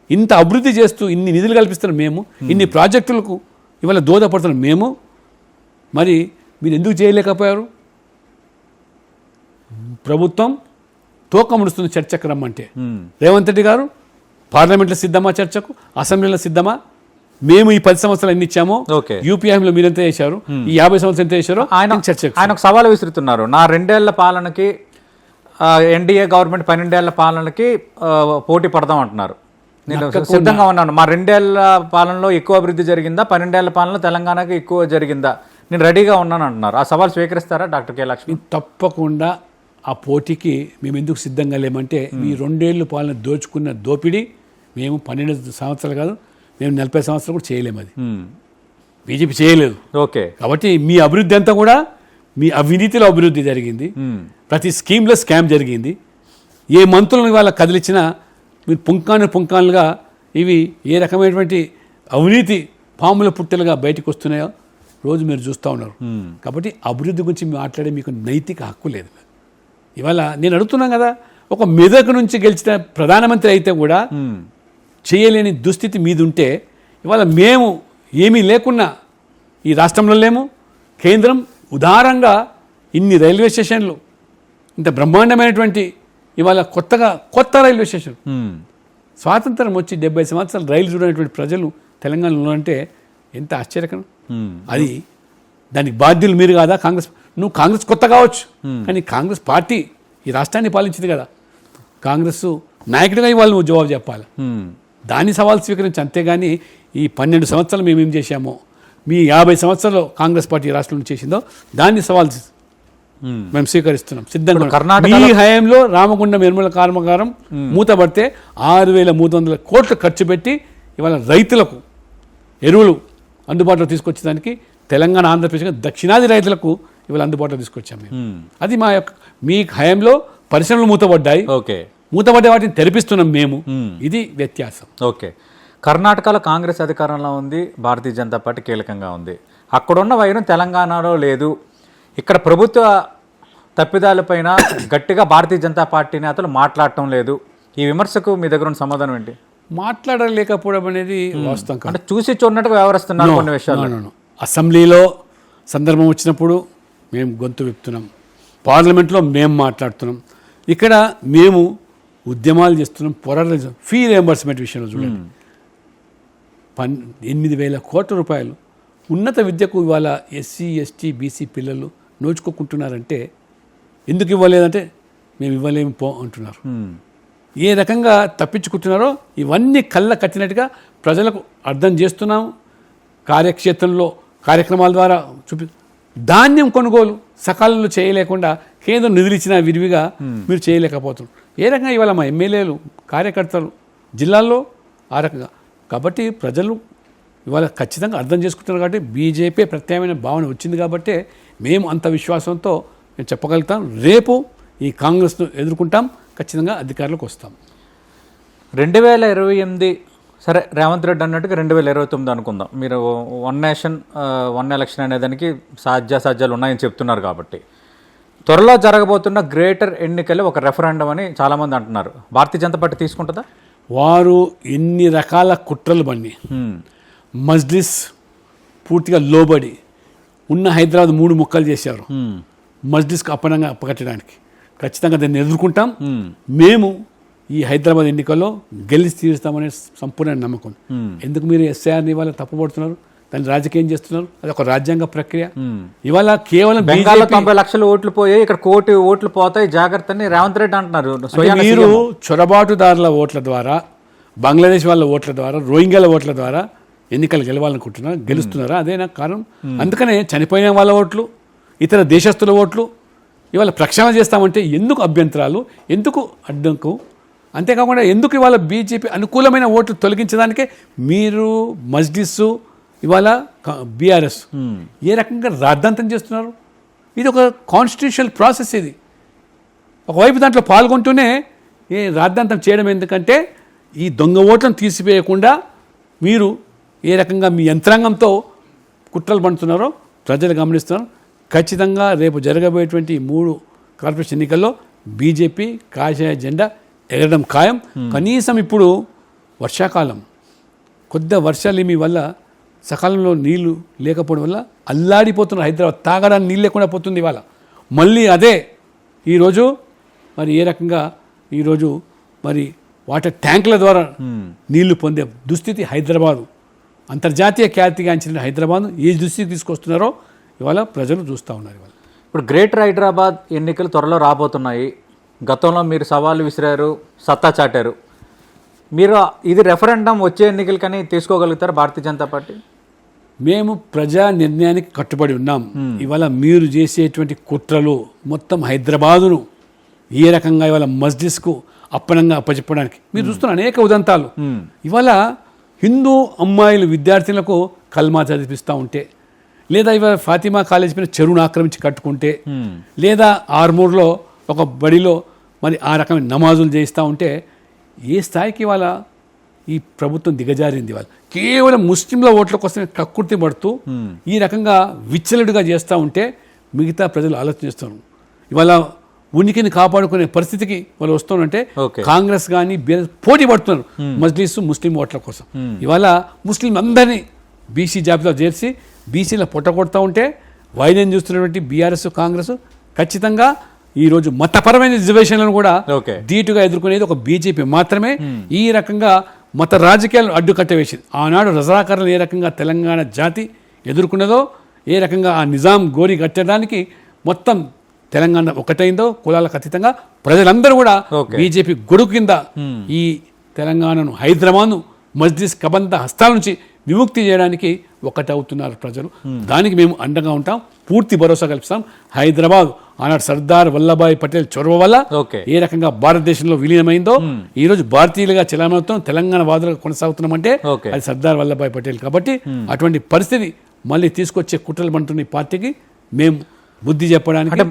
ఇంత అభివృద్ధి చేస్తూ ఇన్ని నిధులు కల్పిస్తున్న మేము, ఇన్ని ప్రాజెక్టులకు ఇవాళ దోహదపడుతున్న మేము, మరి మీరు ఎందుకు చేయలేకపోయారు? ప్రభుత్వం తోకముడుస్తున్న చర్చకు రమ్మంటే రేవంత్ రెడ్డి గారు పార్లమెంట్లో సిద్ధమా చర్చకు, అసెంబ్లీలో సిద్ధమా? మేము ఈ 10 సంవత్సరాలు ఎన్ని ఇచ్చామో యూపీఐలో మీరు ఎంత చేశారు, ఈ 50 సంవత్సరాలు ఎంత చేశారో ఆయన చర్చకు. ఆయన ఒక సవాలు విసురుతున్నారు. నా 2 ఏళ్ల పాలనకి ఎన్డీఏ గవర్నమెంట్ 12 ఏళ్ల పాలనకి పోటీ పడదాం అంటున్నారు. నేను సిద్ధంగా ఉన్నాను. మా 2 ఏళ్ల పాలనలో ఎక్కువ అభివృద్ధి జరిగిందా, 12 ఏళ్ల పాలనలో తెలంగాణకి ఎక్కువ జరిగిందా, నేను రెడీగా ఉన్నాను అంటున్నారు. ఆ సవాల్ స్వీకరిస్తారా డాక్టర్ కె లక్ష్మి? తప్పకుండా ఆ పోటీకి మేము ఎందుకు సిద్ధంగా లేమంటే ఈ 2 ఏళ్ళు పాలన దోచుకున్న దోపిడీ మేము 12 సంవత్సరాలు కాదు, మేము 40 సంవత్సరాలు కూడా చేయలేము. అది బీజేపీ చేయలేదు. కాబట్టి మీ అభివృద్ధి అంతా కూడా మీ అవినీతిలో అభివృద్ధి జరిగింది. ప్రతి స్కీమ్లో స్కామ్ జరిగింది. ఏ మంత్రులను ఇవాళ కదిలిచ్చినా మీరు పుంకానులుగా ఇవి ఏ రకమైనటువంటి అవినీతి పాముల పుట్టెలుగా బయటకు వస్తున్నాయో రోజు మీరు చూస్తూ ఉన్నారు. కాబట్టి అభివృద్ధి గురించి మాట్లాడే మీకు నైతిక హక్కు లేదు. ఇవాళ నేను అడుగుతున్నాను కదా, ఒక మెదక్ నుంచి గెలిచిన ప్రధానమంత్రి అయితే కూడా చేయలేని దుస్థితి మీదుంటే ఇవాళ మేము ఏమీ లేకున్నా ఈ రాష్ట్రంలో లేము. కేంద్రం ఉదారంగా ఇన్ని రైల్వే స్టేషన్లు, ఇంత బ్రహ్మాండమైనటువంటి ఇవాళ కొత్త రైల్వే స్టేషన్, స్వాతంత్రం వచ్చి 70 సంవత్సరాలు రైలు చూడనటువంటి ప్రజలు తెలంగాణలో అంటే ఎంత ఆశ్చర్యకరం. అది దానికి బాధ్యులు మీరు కాదా? నువ్వు కాంగ్రెస్ కొత్త కావచ్చు, కానీ కాంగ్రెస్ పార్టీ ఈ రాష్ట్రాన్ని పాలించింది కదా. కాంగ్రెస్ నాయకుడిగా ఇవాళ నువ్వు జవాబు చెప్పాలి. దాన్ని సవాల్ స్వీకరించి, అంతేగాని ఈ 12 సంవత్సరాలు మేమేం చేశామో, మీ 50 సంవత్సరాలు కాంగ్రెస్ పార్టీ రాష్ట్రంలో చేసిందో దాన్ని సవాల్ మేము స్వీకరిస్తున్నాం సిద్ధంగా. కర్ణాటక ఈ హయాంలో రామగుండం నిర్మల కర్మాగారం మూతపడితే 6,300 కోట్లు ఖర్చు పెట్టి ఇవాళ రైతులకు ఎరువులు అందుబాటులో తీసుకొచ్చేదానికి తెలంగాణ, ఆంధ్రప్రదేశ్ దక్షిణాది రైతులకు ఇవాళ అందుబాటులో తీసుకొచ్చాం మేము. అది మీ హయాంలో పరిశ్రమలు మూతపడ్డాయి. మూతపడ్డ వాటిని తెరిపిస్తున్నాం మేము. ఇది వ్యత్యాసం. కర్ణాటకలో కాంగ్రెస్ అధికారంలో ఉంది, భారతీయ జనతా పార్టీ కీలకంగా ఉంది. అక్కడున్న వైరం తెలంగాణలో లేదు. ఇక్కడ ప్రభుత్వ తప్పిదాలపైన గట్టిగా భారతీయ జనతా పార్టీ నేతలు మాట్లాడటం లేదు. ఈ విమర్శకు మీ దగ్గర ఉన్న సమాధానం ఏంటి? మాట్లాడలేకపోవడం అనేది వాస్తవం. అంటే చూసి చూడనట్టుగా వ్యవహరిస్తున్నారు కొన్ని విషయాలు. అసెంబ్లీలో సందర్భం వచ్చినప్పుడు మేము గొంతు విప్పుతున్నాం, పార్లమెంట్లో మేము మాట్లాడుతున్నాం, ఇక్కడ మేము ఉద్యమాలు చేస్తున్నాం, పోరాటాలు చేస్తున్నాం. ఫీ రియంబర్స్మెంట్ విషయంలో చూడండి, 8,000 కోట్ల రూపాయలు ఉన్నత విద్యకు ఇవాళ ఎస్సీ ఎస్టీ బీసీ పిల్లలు నోచుకోకుంటున్నారంటే ఎందుకు ఇవ్వలేదంటే మేము ఇవ్వలేము పో అంటున్నారు. ఏ రకంగా తప్పించుకుంటున్నారో ఇవన్నీ కళ్ళ కట్టినట్టుగా ప్రజలకు అర్థం చేస్తున్నాం. కార్యక్షేత్రంలో కార్యక్రమాల ద్వారా ధాన్యం కొనుగోలు సకాలంలో చేయలేకుండా కేంద్రం నిధులు ఇచ్చిన విరివిగా మీరు చేయలేకపోతున్నారు. ఏ రకంగా ఇవాళ మా ఎమ్మెల్యేలు కార్యకర్తలు జిల్లాల్లో ఆ రకంగా. కాబట్టి ప్రజలు ఇవాళ ఖచ్చితంగా అర్థం చేసుకుంటున్నారు. కాబట్టి బీజేపీ ప్రత్యామ్నాయ భావన వచ్చింది కాబట్టి మేము అంత విశ్వాసంతో మేము చెప్పగలుగుతాం. రేపు ఈ కాంగ్రెస్ను ఎదుర్కొంటాం, ఖచ్చితంగా అధికారంలోకి వస్తాం. 2028 సరే, రేవంత్ రెడ్డి అన్నట్టుగా 2029 అనుకుందాం. మీరు వన్ నేషన్ వన్ ఎలక్షన్ అనేదానికి సాధ్యాలు ఉన్నాయని చెప్తున్నారు. కాబట్టి త్వరలో జరగబోతున్న గ్రేటర్ ఎన్నికలు ఒక రెఫరెండం అని చాలామంది అంటున్నారు. భారతీయ జనతా పార్టీ తీసుకుంటుందా? వారు ఎన్ని రకాల కుట్రలు బండి మజ్లిస్ పూర్తిగా లోబడి ఉన్న హైదరాబాద్ 3 ముక్కలు చేశారు. మజ్లిస్కి అప్పకట్టడానికి ఖచ్చితంగా దాన్ని ఎదుర్కొంటాం. మేము ఈ హైదరాబాద్ ఎన్నికల్లో గెలిచి తీరుస్తామనే సంపూర్ణ నమ్మకం. ఎందుకు మీరు ఎస్ఐఆర్ని ఇవాళ తప్పుపడుతున్నారు? దాన్ని రాజకీయం చేస్తున్నారు. అది ఒక రాజ్యాంగ ప్రక్రియ. ఇవాళ కేవలం బెంగాల్లో 90 లక్షల ఓట్లు పోయాయి, ఇక్కడ 1 కోటి ఓట్లు పోతాయి, జాగ్రత్త అని రేవంత్ రెడ్డి అంటున్నారు. మీరు చొరబాటుదారుల ఓట్ల ద్వారా, బంగ్లాదేశ్ వాళ్ళ ఓట్ల ద్వారా, రోహింగ్యాల ఓట్ల ద్వారా ఎన్నికలు గెలవాలనుకుంటున్నారు. గెలుస్తున్నారా? అదేనా కారణం? అందుకనే చనిపోయిన వాళ్ళ ఓట్లు, ఇతర దేశస్తుల ఓట్లు ఇవాళ ప్రక్షాళన చేస్తామంటే ఎందుకు అభ్యంతరాలు, ఎందుకు అడ్డంకు? అంతేకాకుండా ఎందుకు ఇవాళ బీజేపీ అనుకూలమైన ఓట్లు తొలగించడానికే మీరు మజ్లిస్ ఇవాళ బీఆర్ఎస్ ఏ రకంగా రాద్ధాంతం చేస్తున్నారు? ఇది ఒక కాన్స్టిట్యూషనల్ ప్రాసెస్. ఇది ఒకవైపు దాంట్లో పాల్గొంటూనే ఏ రాద్ధాంతం చేయడం ఎందుకంటే ఈ దొంగ ఓట్లను తీసివేయకుండా మీరు ఏ రకంగా మీ యంత్రాంగంతో కుట్రలు పండుతున్నారో ప్రజలు గమనిస్తున్నారు. ఖచ్చితంగా రేపు జరగబోయేటువంటి 3 కార్పొరేషన్ ఎన్నికల్లో బీజేపీ కాషాయ జెండా ఎగరడం ఖాయం. కనీసం ఇప్పుడు వర్షాకాలం, కొద్ది వర్షాలు మీ వల్ల సకాలంలో నీళ్లు లేకపోవడం వల్ల అల్లాడిపోతున్న హైదరాబాద్, తాగడానికి నీళ్ళు లేకుండా పోతుంది ఇవాళ. మళ్ళీ అదే ఈరోజు మరి ఏ రకంగా ఈరోజు మరి వాటర్ ట్యాంకుల ద్వారా నీళ్లు పొందే దుస్థితి హైదరాబాదు, అంతర్జాతీయ ఖ్యాతిగాంచిన హైదరాబాద్ ఏ దుస్థితికి తీసుకొస్తున్నారో ఇవాళ ప్రజలు చూస్తూ ఉన్నారు. ఇవాళ ఇప్పుడు గ్రేటర్ హైదరాబాద్ ఎన్నికలు త్వరలో రాబోతున్నాయి. గతంలో మీరు సవాళ్ళు విసిరారు, సత్తా చాటారు. మీరు ఇది రెఫరెండం వచ్చే ఎన్నికలకని తీసుకోగలుగుతారు భారతీయ జనతా పార్టీ? మేము ప్రజా నిర్ణయానికి కట్టుబడి ఉన్నాం. ఇవాళ మీరు చేసేటువంటి కుట్రలు మొత్తం హైదరాబాదును ఏ రకంగా ఇవాళ మస్జిద్కు అప్పనంగా అప్పచెప్పడానికి మీరు చూస్తున్న అనేక ఉదంతాలు. ఇవాళ హిందూ అమ్మాయిలు విద్యార్థులకు కల్మా చదివిస్తూ ఉంటే, లేదా ఇవాళ ఫాతిమా కాలేజ్ పైన చెరువును ఆక్రమించి కట్టుకుంటే, లేదా ఆర్మూర్లో ఒక బడిలో మరి ఆ రకమైన నమాజులు చేస్తూ ఉంటే ఏ స్థాయికి ఇవాళ ఈ ప్రభుత్వం దిగజారింది. వాళ్ళు కేవలం ముస్లింల ఓట్ల కోసం కక్కుర్తి పడుతూ ఈ రకంగా విచ్చలుడిగా చేస్తూ ఉంటే మిగతా ప్రజలు ఆలోచిస్తారు. ఇవాళ ఉనికిని కాపాడుకునే పరిస్థితికి వాళ్ళు వస్తున్నారంటే కాంగ్రెస్ కానీ పోటీ పడుతున్నారు మజ్లిస్ ముస్లిం ఓట్ల కోసం. ఇవాళ ముస్లిం అందరినీ బీసీ జాబితాలో చేర్చి బీసీల పొట్టగొడుతూ ఉంటే వైద్యం చూస్తున్నటువంటి బీఆర్ఎస్ కాంగ్రెస్ ఖచ్చితంగా ఈరోజు మతపరమైన రిజర్వేషన్లను కూడా ధీటుగా ఎదుర్కొనేది ఒక బీజేపీ మాత్రమే. ఈ రకంగా మత రాజకీయాలను అడ్డుకట్ట వేసింది. ఆనాడు రజాకారులను ఏ రకంగా తెలంగాణ జాతి ఎదుర్కొన్నదో, ఏ రకంగా ఆ నిజాం గోరి కట్టడానికి మొత్తం తెలంగాణ ఒకటైందో, కులాలకు అతీతంగా ప్రజలందరూ కూడా బీజేపీ గొడుగు కింద ఈ తెలంగాణను, హైదరాబాద్ను మజ్లిస్ కబంధ హస్తాల నుంచి విముక్తి చేయడానికి ఒకటవుతున్నారు ప్రజలు. దానికి మేము అండగా ఉంటాం, పూర్తి భరోసా కల్పిస్తాం. హైదరాబాద్ ఆనాడు సర్దార్ వల్లభాయ్ పటేల్ చొరవ వల్ల ఏ రకంగా భారతదేశంలో విలీనమైందో, ఈ రోజు భారతీయులుగా చలామవుతాం, తెలంగాణ వాదులుగా కొనసాగుతున్నామంటే అది సర్దార్ వల్లభాయ్ పటేల్. కాబట్టి అటువంటి పరిస్థితి మళ్ళీ తీసుకొచ్చే కుట్రలు పంటున్న ఈ పార్టీకి మేము బుద్ధి చెప్పడానికి,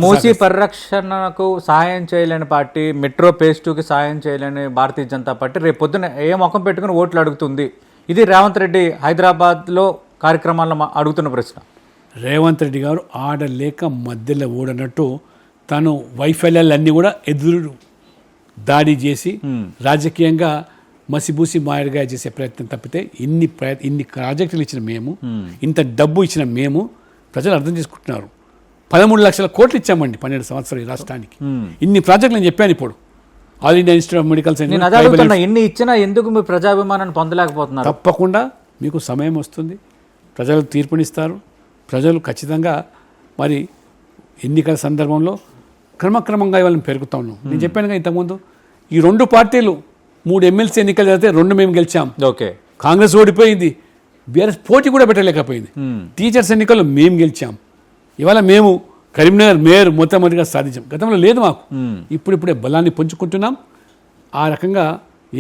మూసీ పరిరక్షణకు సాయం చేయలేని పార్టీ, మెట్రో ఫేజ్ 2కి సాయం చేయలేని భారతీయ జనతా పార్టీ రేపు పొద్దున ఏ ముఖం పెట్టుకుని ఓట్లు అడుగుతుంది? ఇది రేవంత్ రెడ్డి హైదరాబాద్లో కార్యక్రమాల్లో అడుగుతున్న ప్రశ్న. రేవంత్ రెడ్డి గారు ఆడలేక మధ్యలో ఓడనట్టు తను వైఫల్యాలన్నీ కూడా ఎదురు దాడి చేసి రాజకీయంగా మసిబూసి మాయడుగా చేసే ప్రయత్నం తప్పితే ఇన్ని ప్రాజెక్టులు ఇచ్చిన మేము, ఇంత డబ్బు ఇచ్చిన మేము, ప్రజలు అర్థం చేసుకుంటున్నారు. 13 లక్షల కోట్లు ఇచ్చామండి 12 సంవత్సరాలు ఈ రాష్ట్రానికి. ఇన్ని ప్రాజెక్టులు నేను చెప్పాను. ఇప్పుడు all India institute of medical నేను అదే అడుగుతున్నా, ఇన్ని ఇచ్చినా ఎందుకు మీ ప్రజాభిమానాన్ని పొందలేకపోతున్నారు? తప్పకుండా మీకు సమయం వస్తుంది, ప్రజలు తీర్పునిస్తారు. ప్రజలు ఖచ్చితంగా మరి ఎన్నికల సందర్భంలో క్రమక్రమంగా ఇవాళ పెరుగుతా ఉన్నాం. నేను చెప్పానుగా ఇంతకుముందు, ఈ 2 పార్టీలు 3 ఎమ్మెల్సీ ఎన్నికలు జరిగితే 2 మేము గెలిచాం. ఓకే, కాంగ్రెస్ ఓడిపోయింది, బీఆర్ఎస్ పోటీ కూడా పెట్టలేకపోయింది. టీచర్స్ ఎన్నికల్లో మేము గెలిచాం. ఇవాళ మేము కరీంనగర్ మేయర్ మొట్టమొదటిగా సాధించాం. గతంలో లేదు మాకు. ఇప్పుడిప్పుడే బలాన్ని పుంజుకుంటున్నాం. ఆ రకంగా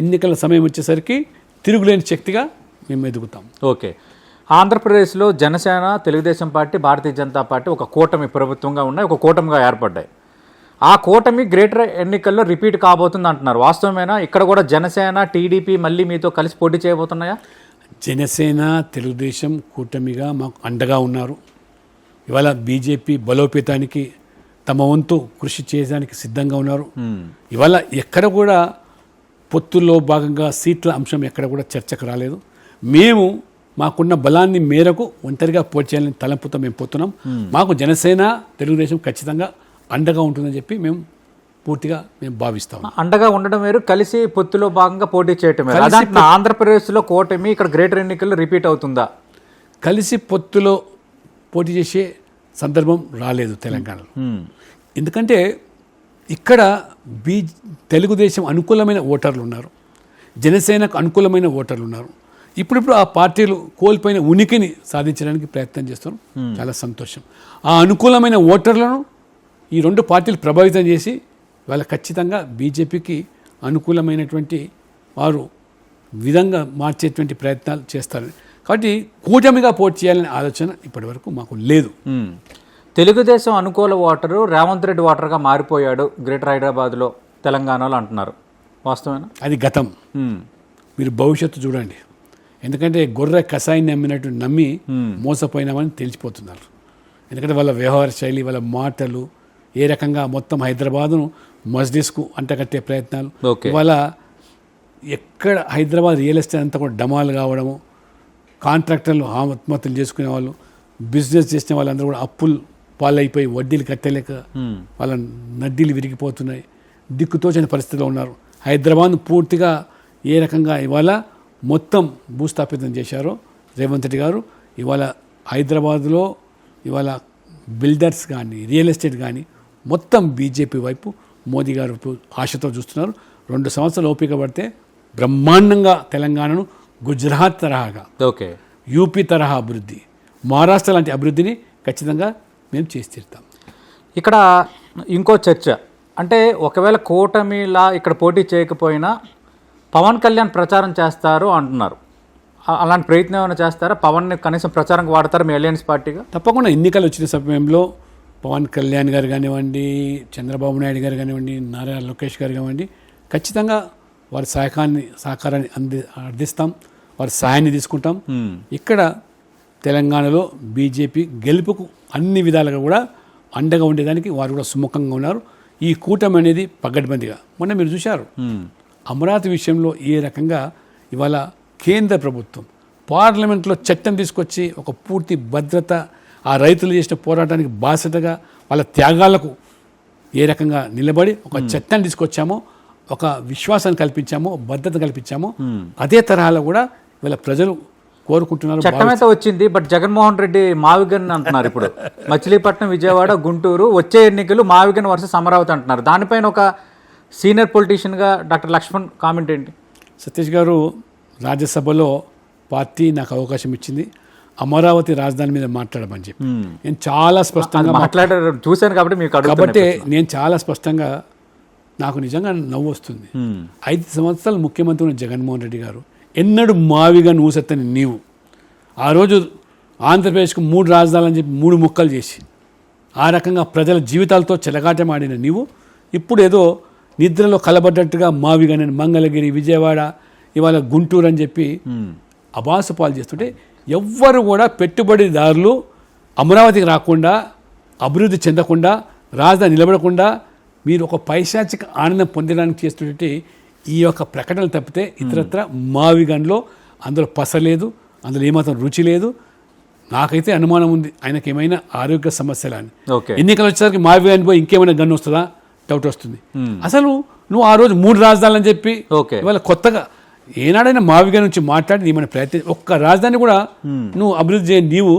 ఎన్నికల సమయం వచ్చేసరికి తిరుగులేని శక్తిగా మేము ఎదుగుతాం. ఓకే, ఆంధ్రప్రదేశ్లో జనసేన, తెలుగుదేశం పార్టీ, భారతీయ జనతా పార్టీ ఒక కూటమి ప్రభుత్వంగా ఉన్నాయి, ఒక కూటమిగా ఏర్పడ్డాయి. ఆ కూటమి గ్రేటర్ ఎన్నికల్లో రిపీట్ కాబోతుంది అంటున్నారు. వాస్తవమేనా? ఇక్కడ కూడా జనసేన, టీడీపీ మళ్ళీ మీతో కలిసి పోటీ చేయబోతున్నాయా? జనసేన, తెలుగుదేశం కూటమిగా మాకు అండగా ఉన్నారు. ఇవాళ బీజేపీ బలోపేతానికి తమ వంతు కృషి చేయడానికి సిద్ధంగా ఉన్నారు. ఇవాళ ఎక్కడ కూడా పొత్తుల్లో భాగంగా సీట్ల అంశం ఎక్కడ కూడా చర్చకు రాలేదు. మేము మాకున్న బలాన్ని మేరకు ఒంటరిగా పోటీ చేయాలని తలంపుతో మేము పోతున్నాం. మాకు జనసేన, తెలుగుదేశం ఖచ్చితంగా అండగా ఉంటుందని చెప్పి మేము పూర్తిగా మేము భావిస్తాం. అండగా ఉండడం వేరు, కలిసి పొత్తులో భాగంగా పోటీ చేయటం వేరు. ఆంధ్రప్రదేశ్లో కూటమి ఇక్కడ గ్రేటర్ ఎన్నికల్లో రిపీట్ అవుతుందా? కలిసి పొత్తులో పోటీ చేసే సందర్భం రాలేదు తెలంగాణలో. ఎందుకంటే ఇక్కడ తెలుగుదేశం అనుకూలమైన ఓటర్లు ఉన్నారు, జనసేనకు అనుకూలమైన ఓటర్లు ఉన్నారు. ఇప్పుడు ఆ పార్టీలు కోల్పోయిన ఉనికిని సాధించడానికి ప్రయత్నం చేస్తారు. చాలా సంతోషం. ఆ అనుకూలమైన ఓటర్లను ఈ 2 పార్టీలు ప్రభావితం చేసి వాళ్ళ ఖచ్చితంగా బీజేపీకి అనుకూలమైనటువంటి వారు విధంగా మార్చేటువంటి ప్రయత్నాలు చేస్తారు. కాబట్టి కూటమిగా పోటీ చేయాలనే ఆలోచన ఇప్పటి వరకు మాకు లేదు. తెలుగుదేశం అనుకూల ఓటరు రేవంత్ రెడ్డి ఓటర్గా మారిపోయాడు గ్రేటర్ హైదరాబాద్లో, తెలంగాణలో అంటున్నారు. వాస్తవేనా? అది గతం. మీరు భవిష్యత్తు చూడండి. ఎందుకంటే గొర్రె కషాయాన్ని నమ్మి మోసపోయినామని తెలిసిపోతున్నారు. ఎందుకంటే వాళ్ళ వ్యవహార శైలి, వాళ్ళ మాటలు ఏ రకంగా మొత్తం హైదరాబాదును మస్జిద్కు అంటకట్టే ప్రయత్నాలు. ఇవాళ ఎక్కడ హైదరాబాద్ రియల్ ఎస్టేట్ అంతా కూడా డమాలు కావడము, కాంట్రాక్టర్లు ఆత్మహత్యలు చేసుకునే వాళ్ళు, బిజినెస్ చేసిన వాళ్ళందరూ కూడా అప్పులు పాలైపోయి వడ్డీలు కట్టలేక వాళ్ళ నడ్డీలు విరిగిపోతున్నాయి, దిక్కుతోచని పరిస్థితిలో ఉన్నారు. హైదరాబాద్ పూర్తిగా ఏ రకంగా ఇవాళ మొత్తం భూస్థాపితం చేశారో రేవంత్ రెడ్డి గారు. ఇవాళ హైదరాబాద్లో ఇవాళ బిల్డర్స్ కానీ, రియల్ ఎస్టేట్ కానీ మొత్తం బీజేపీ వైపు మోదీ గారు ఆశతో చూస్తున్నారు. 2 సంవత్సరాలు ఓపిక పడితే బ్రహ్మాండంగా తెలంగాణను గుజరాత్ తరహాగా, యూపీ తరహా అభివృద్ధి, మహారాష్ట్ర లాంటి అభివృద్ధిని ఖచ్చితంగా మేము చేసి తీరుతాం. ఇక్కడ ఇంకో చర్చ అంటే, ఒకవేళ కూటమిలా ఇక్కడ పోటీ చేయకపోయినా పవన్ కళ్యాణ్ ప్రచారం చేస్తారు అంటున్నారు. అలాంటి ప్రయత్నం ఏమైనా చేస్తారా? పవన్ని కనీసం ప్రచారంకి వాడతారు మీ అలయన్స్ పార్టీగా? తప్పకుండా. ఎన్నికలు వచ్చిన సమయంలో పవన్ కళ్యాణ్ గారు కానివ్వండి, చంద్రబాబు నాయుడు గారు కానివ్వండి, నారా లోకేష్ గారు కానివ్వండి, ఖచ్చితంగా వారి సహకారాన్ని అందిస్తాం, వారి సహాయాన్ని తీసుకుంటాం. ఇక్కడ తెలంగాణలో బీజేపీ గెలుపుకు అన్ని విధాలుగా కూడా అండగా ఉండేదానికి వారు కూడా సుముఖంగా ఉన్నారు. ఈ కూటమి అనేది పగడ్బందీగా మొన్న మీరు చూశారు. అమరావతి విషయంలో ఏ రకంగా ఇవాళ కేంద్ర ప్రభుత్వం పార్లమెంట్లో చట్టం తీసుకొచ్చి ఒక పూర్తి భద్రత, ఆ రైతులు చేసిన పోరాటానికి బాధ్యతగా వాళ్ళ త్యాగాలకు ఏ రకంగా నిలబడి ఒక చట్టాన్ని తీసుకొచ్చామో, ఒక విశ్వాసాన్ని కల్పించామో, భద్రత కల్పించామో, అదే తరహాలో కూడా ఇవాళ ప్రజలు కోరుకుంటున్నారు. చట్టం అయితే వచ్చింది, బట్ జగన్మోహన్ రెడ్డి మావిగన్ అంటున్నారు. ఇప్పుడు మచిలీపట్నం, విజయవాడ, గుంటూరు వచ్చే ఎన్నికలు మావిగన్ వర్సెస్ అమరావతి అంటున్నారు. దానిపైన ఒక సీనియర్ పొలిటీషియన్గా డాక్టర్ లక్ష్మణ్ కామెంట్ ఏంటి? సతీష్ గారు, రాజ్యసభలో పార్టీ నాకు అవకాశం ఇచ్చింది అమరావతి రాజధాని మీద మాట్లాడమని చెప్పి. నేను చాలా స్పష్టంగా మాట్లాడారు, చూశాను కాబట్టి మీకు. కాబట్టి నేను చాలా స్పష్టంగా, నాకు నిజంగా నవ్వు వస్తుంది. 5 సంవత్సరాలు ముఖ్యమంత్రి ఉన్న జగన్మోహన్ రెడ్డి గారు ఎన్నడూ మావిగా ఊసెత్తని నీవు ఆ రోజు ఆంధ్రప్రదేశ్కు 3 రాజధానులని చెప్పి 3 ముక్కలు చేసి ఆ రకంగా ప్రజల జీవితాలతో చెలగాటమాడిన నీవు ఇప్పుడు ఏదో నిద్రలో కలబడ్డట్టుగా మావిగా నేను మంగళగిరి, విజయవాడ, ఇవాళ గుంటూరు అని చెప్పి అబాసు పాలు చేస్తుంటే, ఎవ్వరు కూడా పెట్టుబడిదారులు అమరావతికి రాకుండా, అభివృద్ధి చెందకుండా, రాజధాని నిలబడకుండా మీరు ఒక పైశాచిక ఆనందం పొందడానికి చేస్తుంటే ఈ యొక్క ప్రకటనలు తప్పితే ఇతరత్ర మావిగన్లో అందులో పస లేదు, అందులో ఏమాత్రం రుచి లేదు. నాకైతే అనుమానం ఉంది ఆయనకి ఏమైనా ఆరోగ్య సమస్యలు అని. ఓకే. ఎన్నికలు వచ్చేసరికి మావి అని పోయి ఇంకేమైనా గన్ను వస్తుందా డౌట్ వస్తుంది. అసలు నువ్వు ఆ రోజు 3 రాజధానులు అని చెప్పి ఓకే. ఇవాళ కొత్తగా ఏనాడైనా మావిగా నుంచి మాట్లాడి నీ మన ప్రయత్నం ఒక్క రాజధాని కూడా నువ్వు అభివృద్ధి చేయ నీవు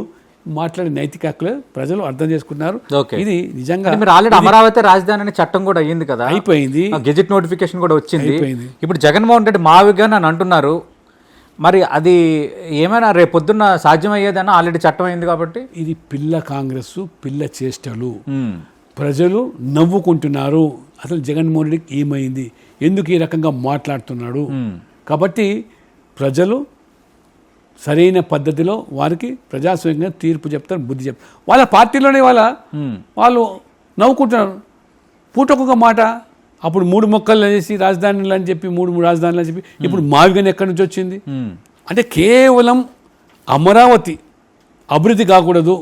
మాట్లాడే నైతిక హక్కులు ప్రజలు అర్థం చేసుకున్నారు. ఓకే. ఇది నిజంగా మీరు ఆల్రెడీ అమరావతి రాజధాని అనే చట్టం కూడా అయ్యింది కదా, అయిపోయింది. గెజెట్ నోటిఫికేషన్ కూడా వచ్చింది. అయిపోయింది. ఇప్పుడు జగన్మోహన్ రెడ్డి మావిగా అని అంటున్నారు. మరి అది ఏమైనా రేపు పొద్దున్న సాధ్యమయ్యేదన్నా ఆల్రెడీ చట్టం అయింది కాబట్టి. ఇది పిల్ల కాంగ్రెస్ పిల్ల చేష్టలు. ప్రజలు నవ్వుకుంటున్నారు. అసలు జగన్మోహన్ రెడ్డికి ఏమైంది, ఎందుకు ఈ రకంగా మాట్లాడుతున్నాడు. కాబట్టి ప్రజలు సరైన పద్ధతిలో వారికి ప్రజాస్వామ్యంగా తీర్పు చెప్తారు, బుద్ధి చెప్తారు. వాళ్ళ పార్టీలోనే వాళ్ళు నవ్వుకుంటున్నారు. పూటకొక మాట. అప్పుడు 3 మొక్కలు చేసి రాజధానులు అని చెప్పి 3 రాజధానులు అని చెప్పి ఇప్పుడు మావిగాని ఎక్కడి నుంచి వచ్చింది. అంటే కేవలం అమరావతి అభివృద్ధి కాకూడదు,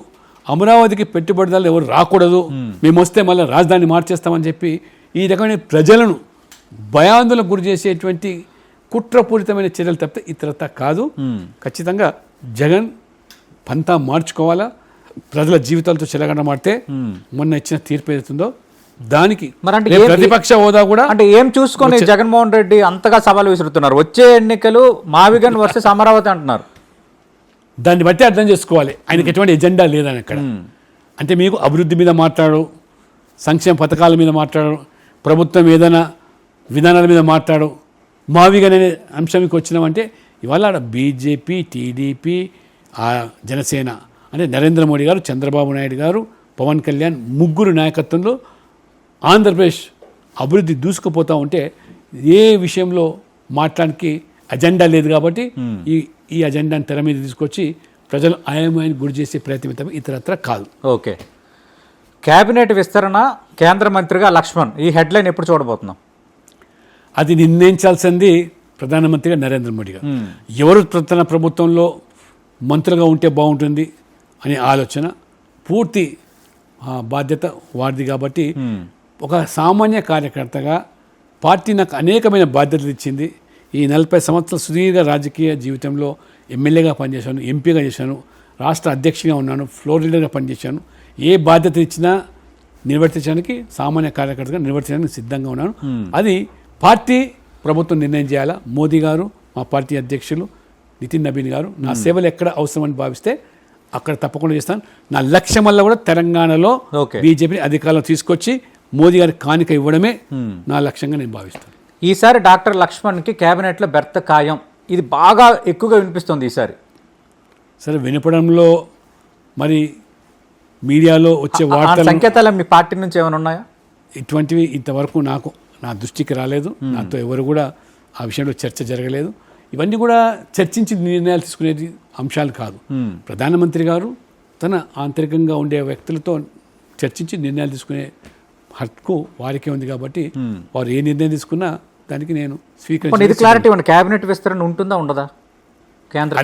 అమరావతికి పెట్టుబడిదారులు ఎవరు రాకూడదు, మేము వస్తే మళ్ళీ రాజధాని మార్చేస్తామని చెప్పి ఈ రకమైన ప్రజలను భయాందోళనకు గురి చేసేటువంటి కుట్రపూరితమైన చర్యలు తప్పితే ఇతరత కాదు. ఖచ్చితంగా జగన్ పంతా మార్చుకోవాలా. ప్రజల జీవితాలతో చెలగంట మాడితే మొన్న ఇచ్చిన తీర్పు ఏదైతుందో దానికి ప్రతిపక్ష హోదా కూడా అంటే ఏం చూసుకొని జగన్మోహన్ రెడ్డి అంతగా సవాల్ విసురుతున్నారు. వచ్చే ఎన్నికలు మావిగన్ వర్సెస్ అమరావతి అంటున్నారు. దాన్ని బట్టి అర్థం చేసుకోవాలి ఆయనకి ఎటువంటి ఎజెండా లేదని అక్కడ. అంటే మీకు అభివృద్ధి మీద మాట్లాడు, సంక్షేమ పథకాల మీద మాట్లాడు, ప్రభుత్వం ఏదైనా విధానాల మీద మాట్లాడు. మావిగన్ అనే అంశానికి వచ్చినామంటే ఇవాళ బీజేపీ, టీడీపీ, జనసేన అంటే నరేంద్ర మోడీ గారు, చంద్రబాబు నాయుడు గారు, పవన్ కళ్యాణ్ ముగ్గురు నాయకత్వంలో ఆంధ్రప్రదేశ్ అభివృద్ధి దూసుకుపోతూ ఉంటే ఏ విషయంలో మాట్లాడానికి అజెండా లేదు. కాబట్టి ఈ అజెండాను తెర మీద తీసుకొచ్చి ప్రజలు ఆయమైన గురి చేసే ప్రయత్నం ఇతరత్ర కాదు. ఓకే. కేబినెట్ విస్తరణ, కేంద్ర మంత్రిగా లక్ష్మణ్, ఈ హెడ్లైన్ ఎప్పుడు చూడబోతున్నాం? అది నిర్ణయించాల్సింది ప్రధానమంత్రిగా నరేంద్ర మోడీ గారు. ఎవరు తన ప్రభుత్వంలో మంత్రులుగా ఉంటే బాగుంటుంది అనే ఆలోచన పూర్తి బాధ్యత వారిది. కాబట్టి ఒక సామాన్య కార్యకర్తగా పార్టీ నాకు అనేకమైన బాధ్యతలు ఇచ్చింది. ఈ 40 సంవత్సరాల సుదీర్ఘ రాజకీయ జీవితంలో ఎమ్మెల్యేగా పనిచేశాను, ఎంపీగా చేశాను, రాష్ట్ర అధ్యక్షుడిగా ఉన్నాను, ఫ్లోర్ లీడర్గా పనిచేశాను. ఏ బాధ్యత ఇచ్చినా నిర్వర్తించడానికి సామాన్య కార్యకర్తగా నిర్వర్తించడానికి సిద్ధంగా ఉన్నాను. అది పార్టీ ప్రభుత్వం నిర్ణయం చేయాలా. మోదీ గారు, మా పార్టీ అధ్యక్షులు నితిన్ నబీన్ గారు నా సేవలు ఎక్కడ అవసరమని భావిస్తే అక్కడ తప్పకుండా చేస్తాను. నా లక్ష్యం వల్ల కూడా తెలంగాణలో బీజేపీని అధికారంలో తీసుకొచ్చి మోదీ గారికి కానుక ఇవ్వడమే నా లక్ష్యంగా నేను భావిస్తాను. ఈసారి డాక్టర్ లక్ష్మణ్కి కేబినెట్లో బెర్త ఖాయం, ఇది బాగా ఎక్కువగా వినిపిస్తుంది ఈసారి. సరే, వినపడంలో మరి మీడియాలో వచ్చే వార్తల సంకేతాలు మీ పార్టీ నుంచి ఏమైనా ఉన్నాయా? ఇటువంటివి ఇంతవరకు నా దృష్టికి రాలేదు. నాతో ఎవరు కూడా ఆ విషయంలో చర్చ జరగలేదు. ఇవన్నీ కూడా చర్చించి నిర్ణయాలు తీసుకునే అంశాలు కాదు. ప్రధానమంత్రి గారు తన ఆంతరికంగా ఉండే వ్యక్తులతో చర్చించి నిర్ణయాలు తీసుకునే హక్కు వారికే ఉంది. కాబట్టి వారు ఏ నిర్ణయం తీసుకున్నా దానికి నేను స్వీకరించి క్లారిటీ ఇవ్వండి. కేబినెట్ విస్తరణ ఉంటుందా ఉండదా? కేంద్ర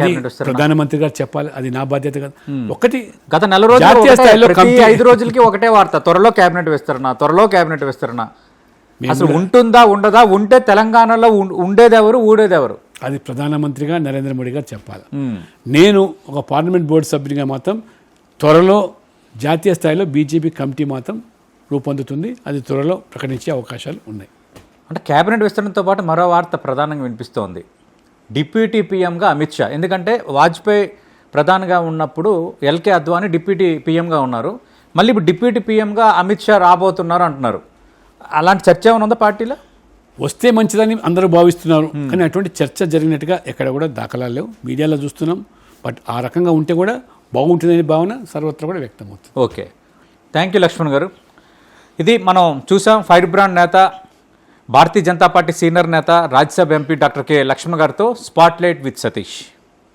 ప్రధానమంత్రి గారు చెప్పాలి, అది నా బాధ్యత కాదు. ఒకటి గత 4 రోజులు 5 రోజులకి ఒకటే వార్త, త్వరలో కేబినెట్ విస్తరణ, త్వరలో కేబినెట్ విస్తరణ. అసలు ఉంటుందా ఉండదా? ఉంటే తెలంగాణలో ఉండేదెవరు, ఊడేదెవరు? అది ప్రధానమంత్రిగా నరేంద్ర మోడీ గారు చెప్పాలి. నేను ఒక పార్లమెంట్ బోర్డు సభ్యునిగా మాత్రం త్వరలో జాతీయ స్థాయిలో బీజేపీ కమిటీ మాత్రం రూపొందుతుంది. అది త్వరలో ప్రకటించే అవకాశాలు ఉన్నాయి. అంటే కేబినెట్ విస్తరణతో పాటు మరో వార్త ప్రధానంగా వినిపిస్తోంది, డిప్యూటీ పీఎంగా అమిత్ షా. ఎందుకంటే వాజ్పేయి ప్రధానిగా ఉన్నప్పుడు ఎల్కే అద్వానీ డిప్యూటీ పీఎంగా ఉన్నారు, మళ్ళీ ఇప్పుడు డిప్యూటీ పీఎంగా అమిత్ షా రాబోతున్నారు అంటున్నారు. అలాంటి చర్చ ఏమైనా ఉందా పార్టీలో? వస్తే మంచిదని అందరూ భావిస్తున్నారు, కానీ అటువంటి చర్చ జరిగినట్టుగా ఎక్కడ కూడా దాఖలాలు లేవు. మీడియాలో చూస్తున్నాం. బట్ ఆ రకంగా ఉంటే కూడా బాగుంటుందనే భావన సర్వత్రా కూడా వ్యక్తమవుతుంది. ఓకే, థ్యాంక్ యూ లక్ష్మణ్ గారు. ఇది మనం చూసాం ఫైర్ బ్రాండ్ నేత, భారతీయ జనతా పార్టీ సీనియర్ నేత, Rajya Sabha MP doctor K Lakshman గారితో స్పాట్లైట్ విత్ సతీష్.